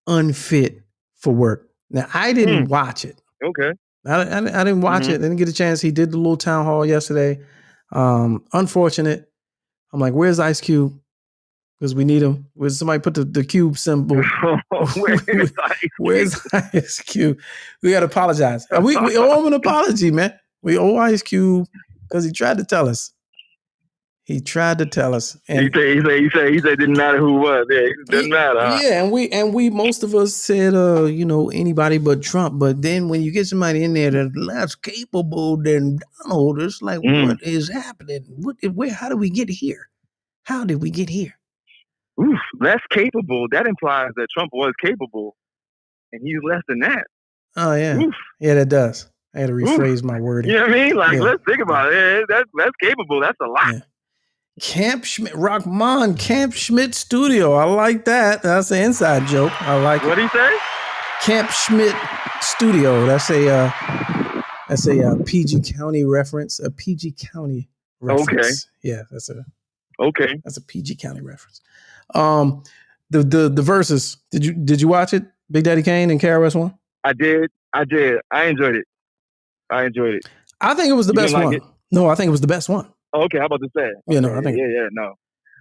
unfit for work. Now, I didn't watch it.
Okay.
I didn't watch it. I didn't get a chance. He did the little town hall yesterday. Unfortunate. I'm like, where's Ice Cube? Because we need him. Where's somebody put the cube symbol? Where's Ice Cube? We got to apologize. We owe him an apology, man. We owe Ice Cube because he tried to tell us. And
he said it didn't matter who it was. Yeah, it didn't matter. Huh?
Yeah, and we most of us said anybody but Trump. But then when you get somebody in there that's less capable than Donald, it's like, what is happening? How did we get here? How did we get here?
Oof, less capable. That implies that Trump was capable, and he's less than that.
Oh yeah, yeah, that does. I had to rephrase my wording.
You know what I mean? Let's think about it. That's capable. That's a lot.
Yeah. Camp Schmidt, Rockman, Camp Schmidt Studio. I like that. That's an inside joke. I like it.
What'd he say?
Camp Schmidt Studio. That's a PG County reference. A PG County reference.
Okay.
Yeah, that's a PG County reference. The verses. Did you watch it? Big Daddy Kane and KRS-One?
I did. I enjoyed it. I think
it was the best one. It? No, I think it was the best one.
Oh, okay, how about to say? Okay.
Yeah, no, I think.
No.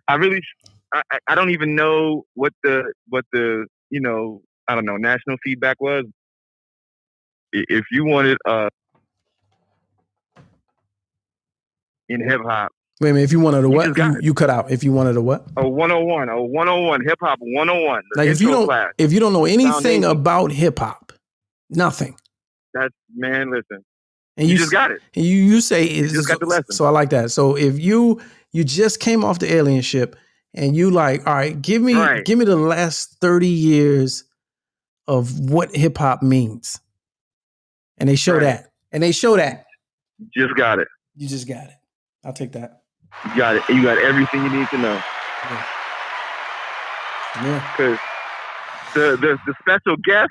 I don't even know what the national feedback was. If you wanted in hip hop.
Wait a minute, if you wanted a what? You cut out. If you wanted a what?
A 101, hip hop 101.
Like if you don't know anything about hip hop, nothing.
Listen.
And
you just got it.
You say you
just got the lesson.
So I like that. So if you just came off the alien ship and you like, all right, give me the last 30 years of what hip hop means. And they show that. And they show that.
You just got it.
You just got it. I'll take that.
You got it. You got everything you need to know.
Yeah.
Because the special guest.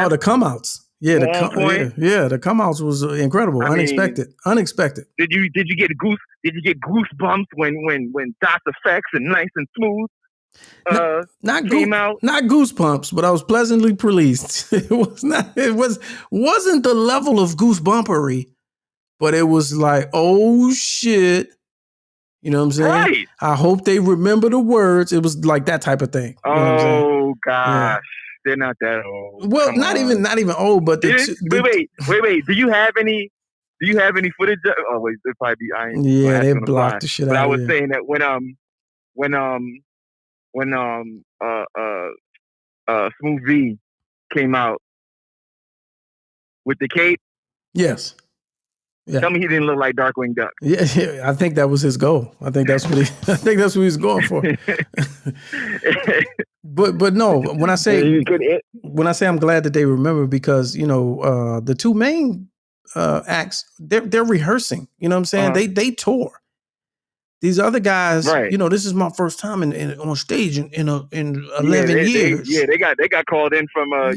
Oh, the come outs. Yeah,
were on point.
the come outs was incredible, unexpected.
Did you get goosebumps when Dots Effects and Nice and Smooth came out?
Not goosebumps, but I was pleasantly pleased. Wasn't the level of goosebumpery, but it was like, oh shit. You know what I'm saying?
Right.
I hope they remember the words. It was like that type of thing. You know what I'm saying?
Oh gosh.
Yeah.
They're not that old.
Well,
Come
not
on.
even old, but
Wait. Do you have any footage? Oh wait, it'd probably be iron.
yeah, they blocked the shit
But
out
I
of
was
it.
saying that when Smooth V came out with the cape.
Yes. Yeah.
Tell me he didn't look like Darkwing Duck.
Yeah, I think that was his goal. I think that's what he was going for. But no, when I say I'm glad that they remember, because the two main acts, they're rehearsing. You know what I'm saying? They tour. These other guys,
right.
This is my first time on stage in 11 years.
They got called in from Home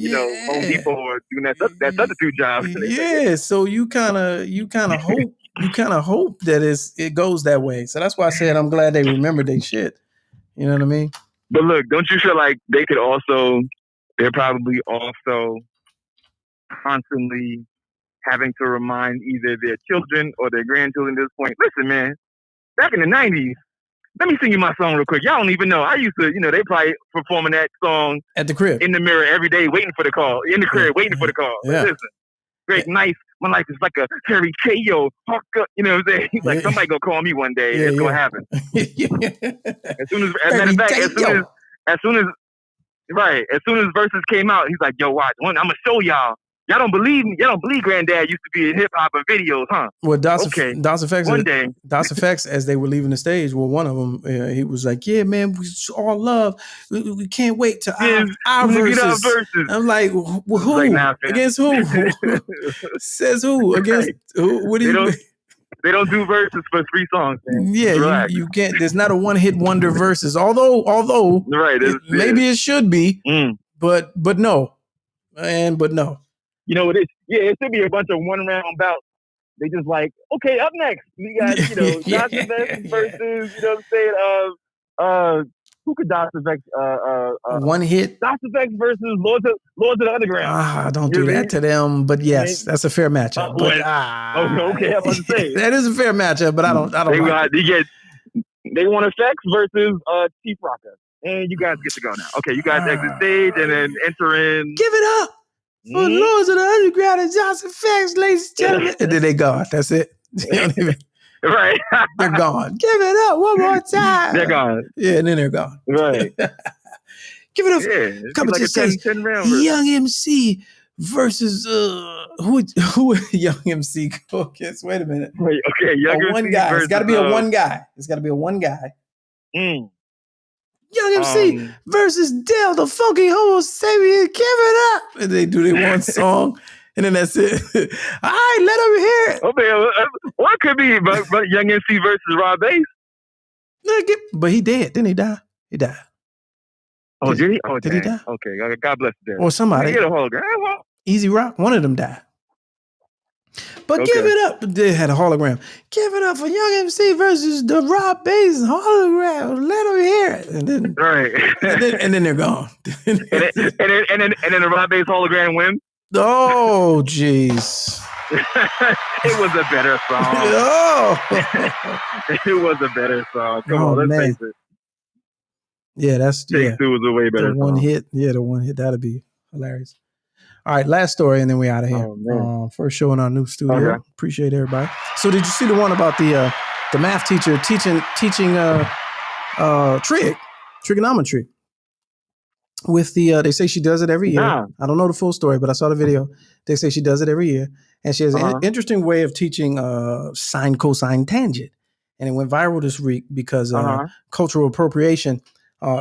Depot or doing that substitute job.
Yeah, so you kind of hope that it goes that way. So that's why I said I'm glad they remembered their shit. You know what I mean?
But look, don't you feel like they're probably also constantly having to remind either their children or their grandchildren at this point, listen, man, back in the 90s, let me sing you my song real quick. Y'all don't even know. I used to, they probably performing that song
at the crib,
in the mirror every day, waiting for the call. In the crib, waiting for the call.
Yeah.
Listen, great, nice. My life is like a Harry Chayo. You know what I'm saying? He's like, somebody gonna call me one day. It's gonna happen. As soon as Versus came out, he's like, yo, watch. I'm gonna show y'all. Y'all don't believe me. Y'all don't believe Granddad used to be in hip hop and videos, huh?
Well, DOS Effects.
One day,
DOS Effects, as they were leaving the stage, one of them, he was like, "Yeah, man, we all love. We can't wait to our verses." I'm like, who?
Like, nah,
against who? Says who? Against who? What do you?
They don't do verses for 3 songs, man.
Yeah, you can't. There's not a one-hit wonder verses. Although,
right?
Maybe it should be, but no, but no.
It should be a bunch of one-round bouts. They just like, okay, up next, we got, DOS Effects versus, you know what I'm saying? Who could DOS Effects?
One hit?
DOS Effects versus Lords of the Underground.
Don't do that to them. But yes, that's a fair matchup.
Okay, I was about to say.
That is a fair matchup, but I don't like it.
They want Effects versus Chief Rocker. And you guys get to go now. Okay, you guys exit stage and then enter in.
Give it up for Lords of the Underground and DOS Effects, ladies and gentlemen. And then they gone. That's it.
Right.
They're gone. Give it up one more time.
They're gone.
Yeah, and then they're gone.
Right.
Give it up.
Yeah,
Competition says Young MC versus who Young MC. Okay, wait a minute.
Wait, okay, Young MC
one guy.
versus,
It's got to be a one guy. It's got to be a one guy. Young MC versus Dale the Funky Homo Sapien. Give it up. And they do their one song. And then that's it. All right, let them hear it.
Okay, what could be but Young MC versus Rob Bass?
But he dead. Didn't he die? He died.
Oh, did he? Oh,
did he die?
Okay, God bless him.
Or somebody.
Get a hologram.
Easy Rock. One of them died. But give it up. They had a hologram. Give it up for Young MC versus the Rob Bass hologram. Let them hear it. And then,
right.
and then they're gone.
and then the Rob Bass hologram wins.
Oh, jeez.
It was a better song. It was a better song. Come on, let's face it.
Yeah, that's
Take Two was a way better
the one
song.
hit. Yeah, the one hit. That'd be hilarious. All right, last story, and then we out of here. First show in our new studio.
Okay.
Appreciate everybody. So, did you see the one about the math teacher teaching trigonometry? With the, they say she does it every year.
Nah.
I don't know the full story, but I saw the video. They say she does it every year, and she has an interesting way of teaching sine, cosine, tangent, and it went viral this week because cultural appropriation.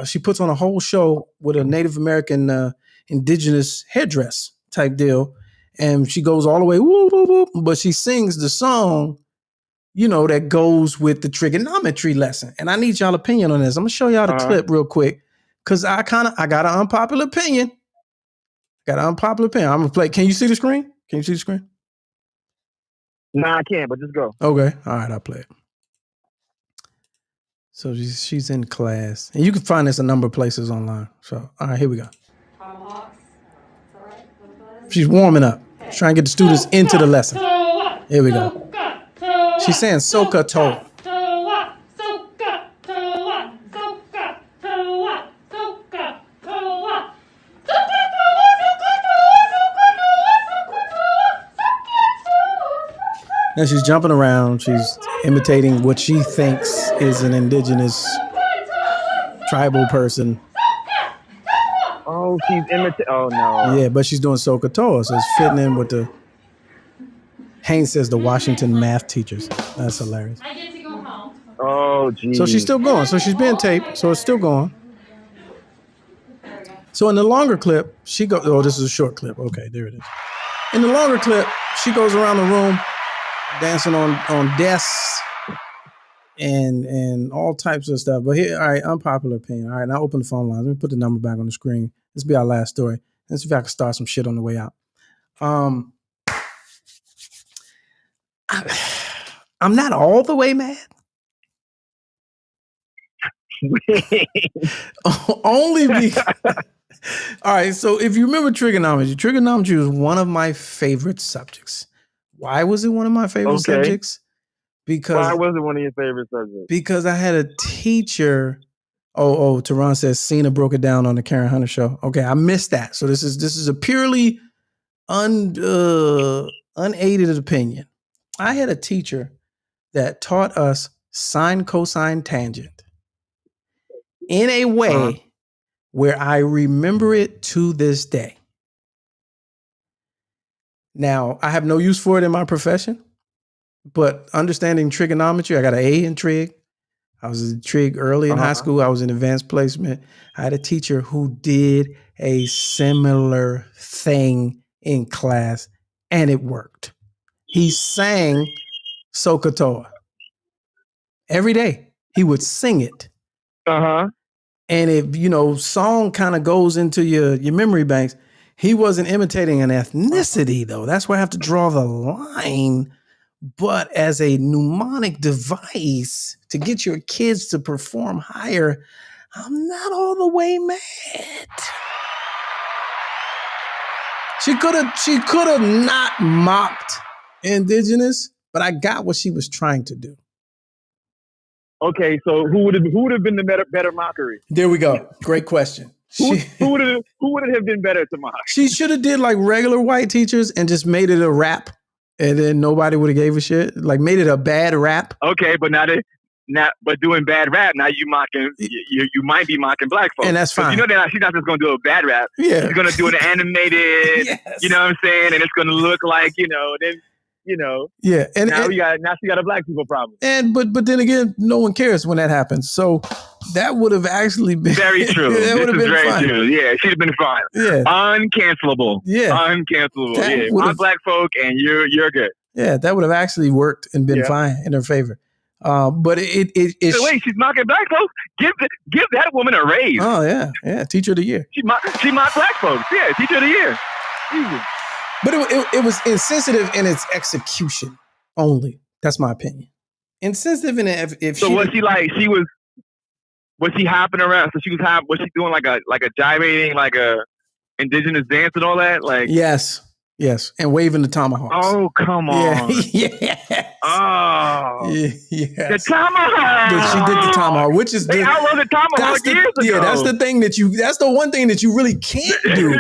She puts on a whole show with a Native American indigenous headdress type deal, and she goes all the way whoop, whoop, whoop, but she sings the song, that goes with the trigonometry lesson. And I need y'all opinion on this. I'm gonna show y'all the clip real quick. Cause I got an unpopular opinion. Got an unpopular opinion. I'm gonna play. Can you see the screen? Can you see the screen?
Nah, I can't, but just go.
Okay. All right, I'll play it. So she's in class. And you can find this a number of places online. So, all right, here we go. She's warming up. She's trying to get the students into the lesson. Here we go. She's saying Soka To. Now she's jumping around. She's imitating what she thinks is an indigenous tribal person.
Oh, she's imitating. Oh, no.
Yeah, but she's doing Soka To, so it's fitting in with the... Haynes says the Washington math teachers. That's hilarious.
Oh, geez.
So she's still going. So she's being taped. So it's still going. So in the longer clip, she goes... Oh, this is a short clip. Okay, there it is. In the longer clip, she goes around the room dancing on desks and all types of stuff. But here, all right, unpopular opinion. All right, now open the phone lines. Let me put the number back on the screen. This will be our last story. Let's see if I can start some shit on the way out. I'm not all the way mad. Only because... All right, so if you remember trigonometry was one of my favorite subjects. Why was it one of my favorite subjects? Because
why was it one of your favorite subjects?
Because I had a teacher. Teron says Cena broke it down on the Karen Hunter show. Okay, I missed that. So this is a purely unaided opinion. I had a teacher that taught us sine, cosine, tangent in a way where I remember it to this day. Now, I have no use for it in my profession, but understanding trigonometry, I got an A in trig. I was in trig early in high school. I was in advanced placement. I had a teacher who did a similar thing in class, and it worked. He sang Soka To. Every day, he would sing it. And if, song kind of goes into your memory banks, he wasn't imitating an ethnicity, though. That's where I have to draw the line. But as a mnemonic device to get your kids to perform higher, I'm not all the way mad. She could have not mocked indigenous, but I got what she was trying to do.
Okay, so who would have been the better mockery?
There we go. Great question.
Who would it have been better to mock?
She should have did like regular white teachers and just made it a rap, and then nobody would have gave a shit. Like made it a bad rap.
Okay, but but doing bad rap, now you mocking. You might be mocking black folks,
and that's fine.
You know that she's not just going to do a bad rap.
Yeah,
she's going to do an animated.
Yes.
You know what I'm saying, and it's going to look like then.
Yeah, and
now she got a black people problem.
And but then again, no one cares when that happens. So that would have actually been
very true.
That would have been
very
fine.
true. Yeah, she'd have been fine.
Yeah,
uncancelable.
Yeah,
uncancelable. Yeah, mock black folk, and you're good.
Yeah, that would have actually worked and been fine in her favor. But it
so wait, she's mocking black folks. Give that woman a raise.
Oh yeah, teacher of the year.
She mocked black folks. Yeah, teacher of the year. Jesus.
But it was insensitive in its execution only. That's my opinion. Insensitive in it if
so. Was she hopping around? So was she doing like a gyrating, like a indigenous dance and all that? Like
yes, and waving the tomahawks.
Oh come on!
Yeah.
Oh
yes.
The tomahawk.
She did the tomahawk, which is
they outlawed the tomahawk years ago.
Yeah, that's the thing that's the one thing that you really can't do.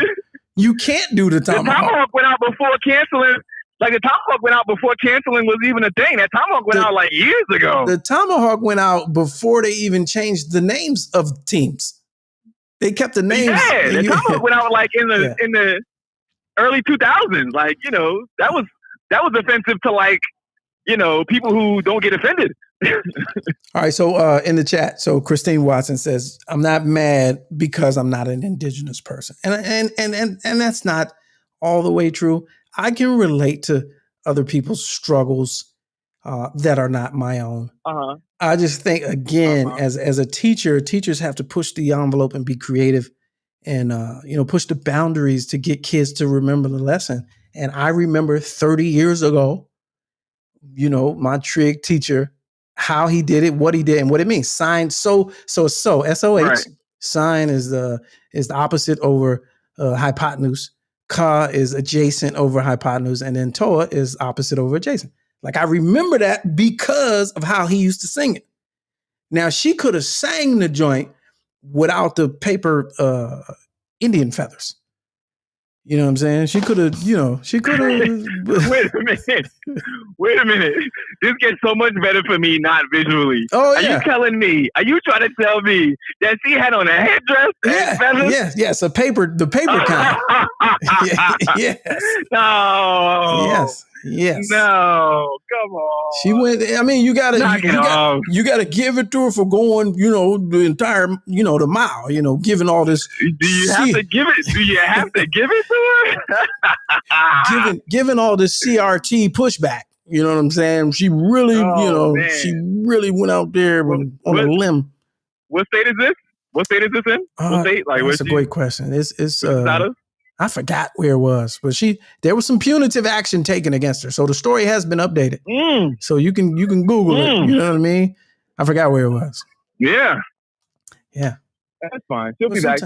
You can't do the tomahawk.
The tomahawk went out before canceling. Like the tomahawk went out before canceling was even a thing. That tomahawk went out like years ago.
The tomahawk went out before they even changed the names of teams. They kept the names.
Yeah, the tomahawk went out like in the early 2000s. Like that was offensive to like people who don't get offended.
All right, so in the chat, so Christine Watson says, "I'm not mad because I'm not an indigenous person," and that's not all the way true. I can relate to other people's struggles that are not my own. I just think again, as a teacher, teachers have to push the envelope and be creative and push the boundaries to get kids to remember the lesson. And I remember 30 years ago, my trig teacher, how he did it, what he did, and what it means. Sine, SOH.
Right.
Sine is the opposite over hypotenuse. Ka is adjacent over hypotenuse, and then Toa is opposite over adjacent. Like, I remember that because of how he used to sing it. Now, she could have sang the joint without the paper Indian feathers. You know what I'm saying? She could have, she could have.
Wait a minute. This gets so much better for me, not visually.
Oh,
yeah. Are you trying to tell me that she had on a headdress and feathers?
Yes, the paper kind. Yes.
No.
Yes.
No, come on.
She went. I mean, you gotta give it to her for going, the entire, the mile, giving all this.
Do you have to give it to her?
giving all this CRT pushback. You know what I'm saying? She really, she really went out there on a limb.
What state is this? What state is this in? What state?
That's a great question. It's I forgot where it was, but there was some punitive action taken against her. So the story has been updated. So you can Google it. You know what I mean? I forgot where it was.
Yeah.
Yeah.
That's fine. She'll be back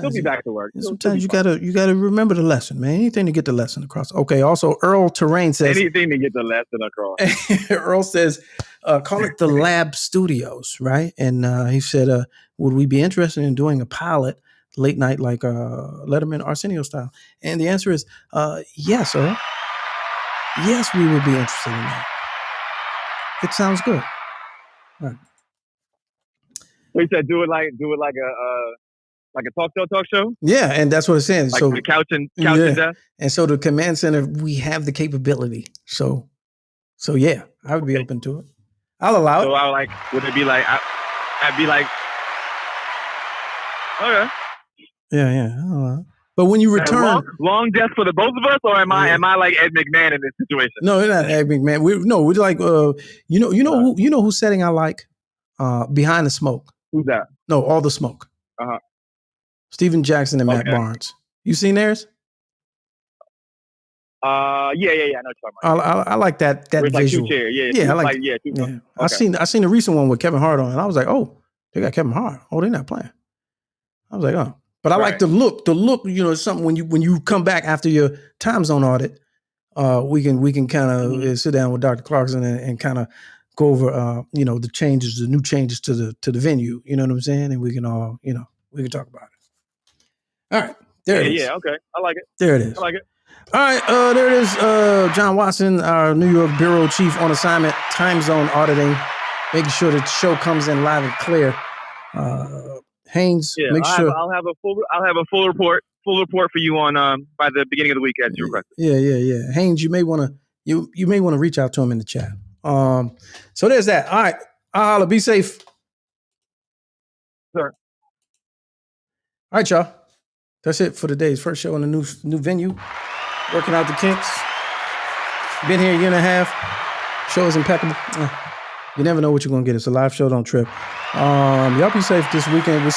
to work.
Sometimes you gotta remember the lesson, man. Anything to get the lesson across. Okay. Also, Earl Terrain says
anything to get the lesson across.
Earl says, call it the Lab Studios, right? And he said, would we be interested in doing a pilot late night like Letterman Arsenio style? And the answer is yes, Earl. Yes, we would be interested in that. It sounds good. All right.
We said do it like a talk show.
Yeah, and that's what it's saying.
Like
so
the couch and death.
And so the command center, we have the capability. So yeah, I would be open to it. I'll allow it.
So I would it be like I'd be like, okay.
Yeah. But when you return,
long death for the both of us, or am I like Ed McMahon in this situation?
No, we're not Ed McMahon. We're like who's setting I like Behind the Smoke.
Who's that?
No, All the Smoke. Steven Jackson and Matt Barnes. You seen theirs?
Yeah. I know what you're talking about.
I like that
Where it's
visual.
Like 2 chairs.
Yeah, I like.
Okay.
I seen the recent one with Kevin Hart on, and I was like, oh, they got Kevin Hart. Oh, they're not playing. I was like, oh. But I like the look. The look, something when you come back after your time zone audit, we can kind of sit down with Dr. Clarkson and kind of go over the new changes to the venue. You know what I'm saying? And we can all, we can talk about it. All right. There it is.
Yeah, okay. I like it.
There it is.
I like it.
All right, there it is. John Watson, our New York bureau chief on assignment, time zone auditing, making sure that the show comes in live and clear. Haynes, make sure
I'll have a full report for you on by the beginning of the week as you requested.
Yeah. Haynes, you may want to reach out to him in the chat. So there's that. All right, I'll holla. Be safe.
Sure.
All right, y'all. That's it for today's first show in the new venue. Working out the kinks. Been here a year and a half. Show is impeccable. You never know what you're gonna get. It's a live show. Don't trip. Y'all be safe this weekend. We'll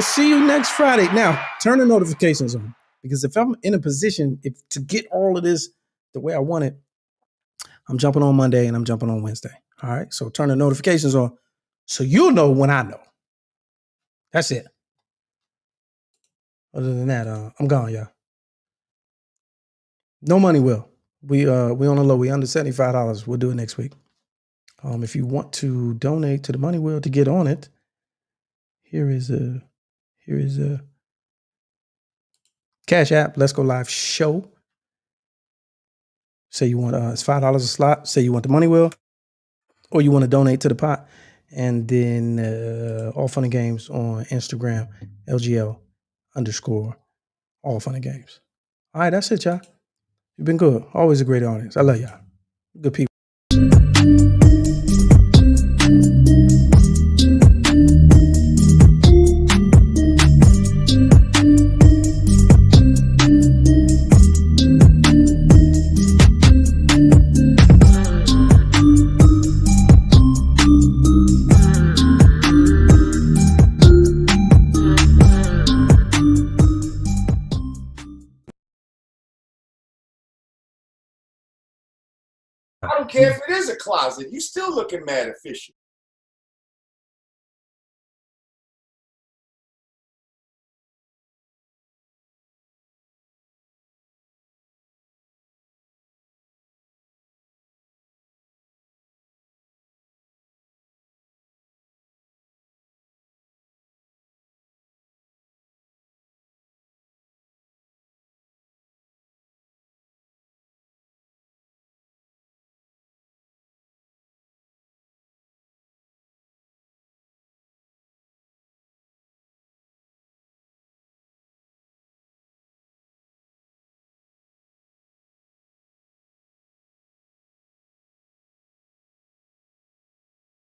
see you next Friday. Now, turn the notifications on, because if I'm in a position to get all of this the way I want it, I'm jumping on Monday and I'm jumping on Wednesday. All right. So turn the notifications on so you'll know when I know. That's it. Other than that, I'm gone, y'all. No money will. We on the low. We under $75. We'll do it next week. If you want to donate to the Money Wheel to get on it, here is a Cash App. Let's Go Live show. Say you want it's $5 a slot. Say you want the Money Wheel, or you want to donate to the pot, and then All Fun and Games on Instagram, LGL _ All Fun and Games. All right, that's it, y'all. You've been good. Always a great audience. I love y'all. Good people.
don't care if it is a closet. You still looking mad official.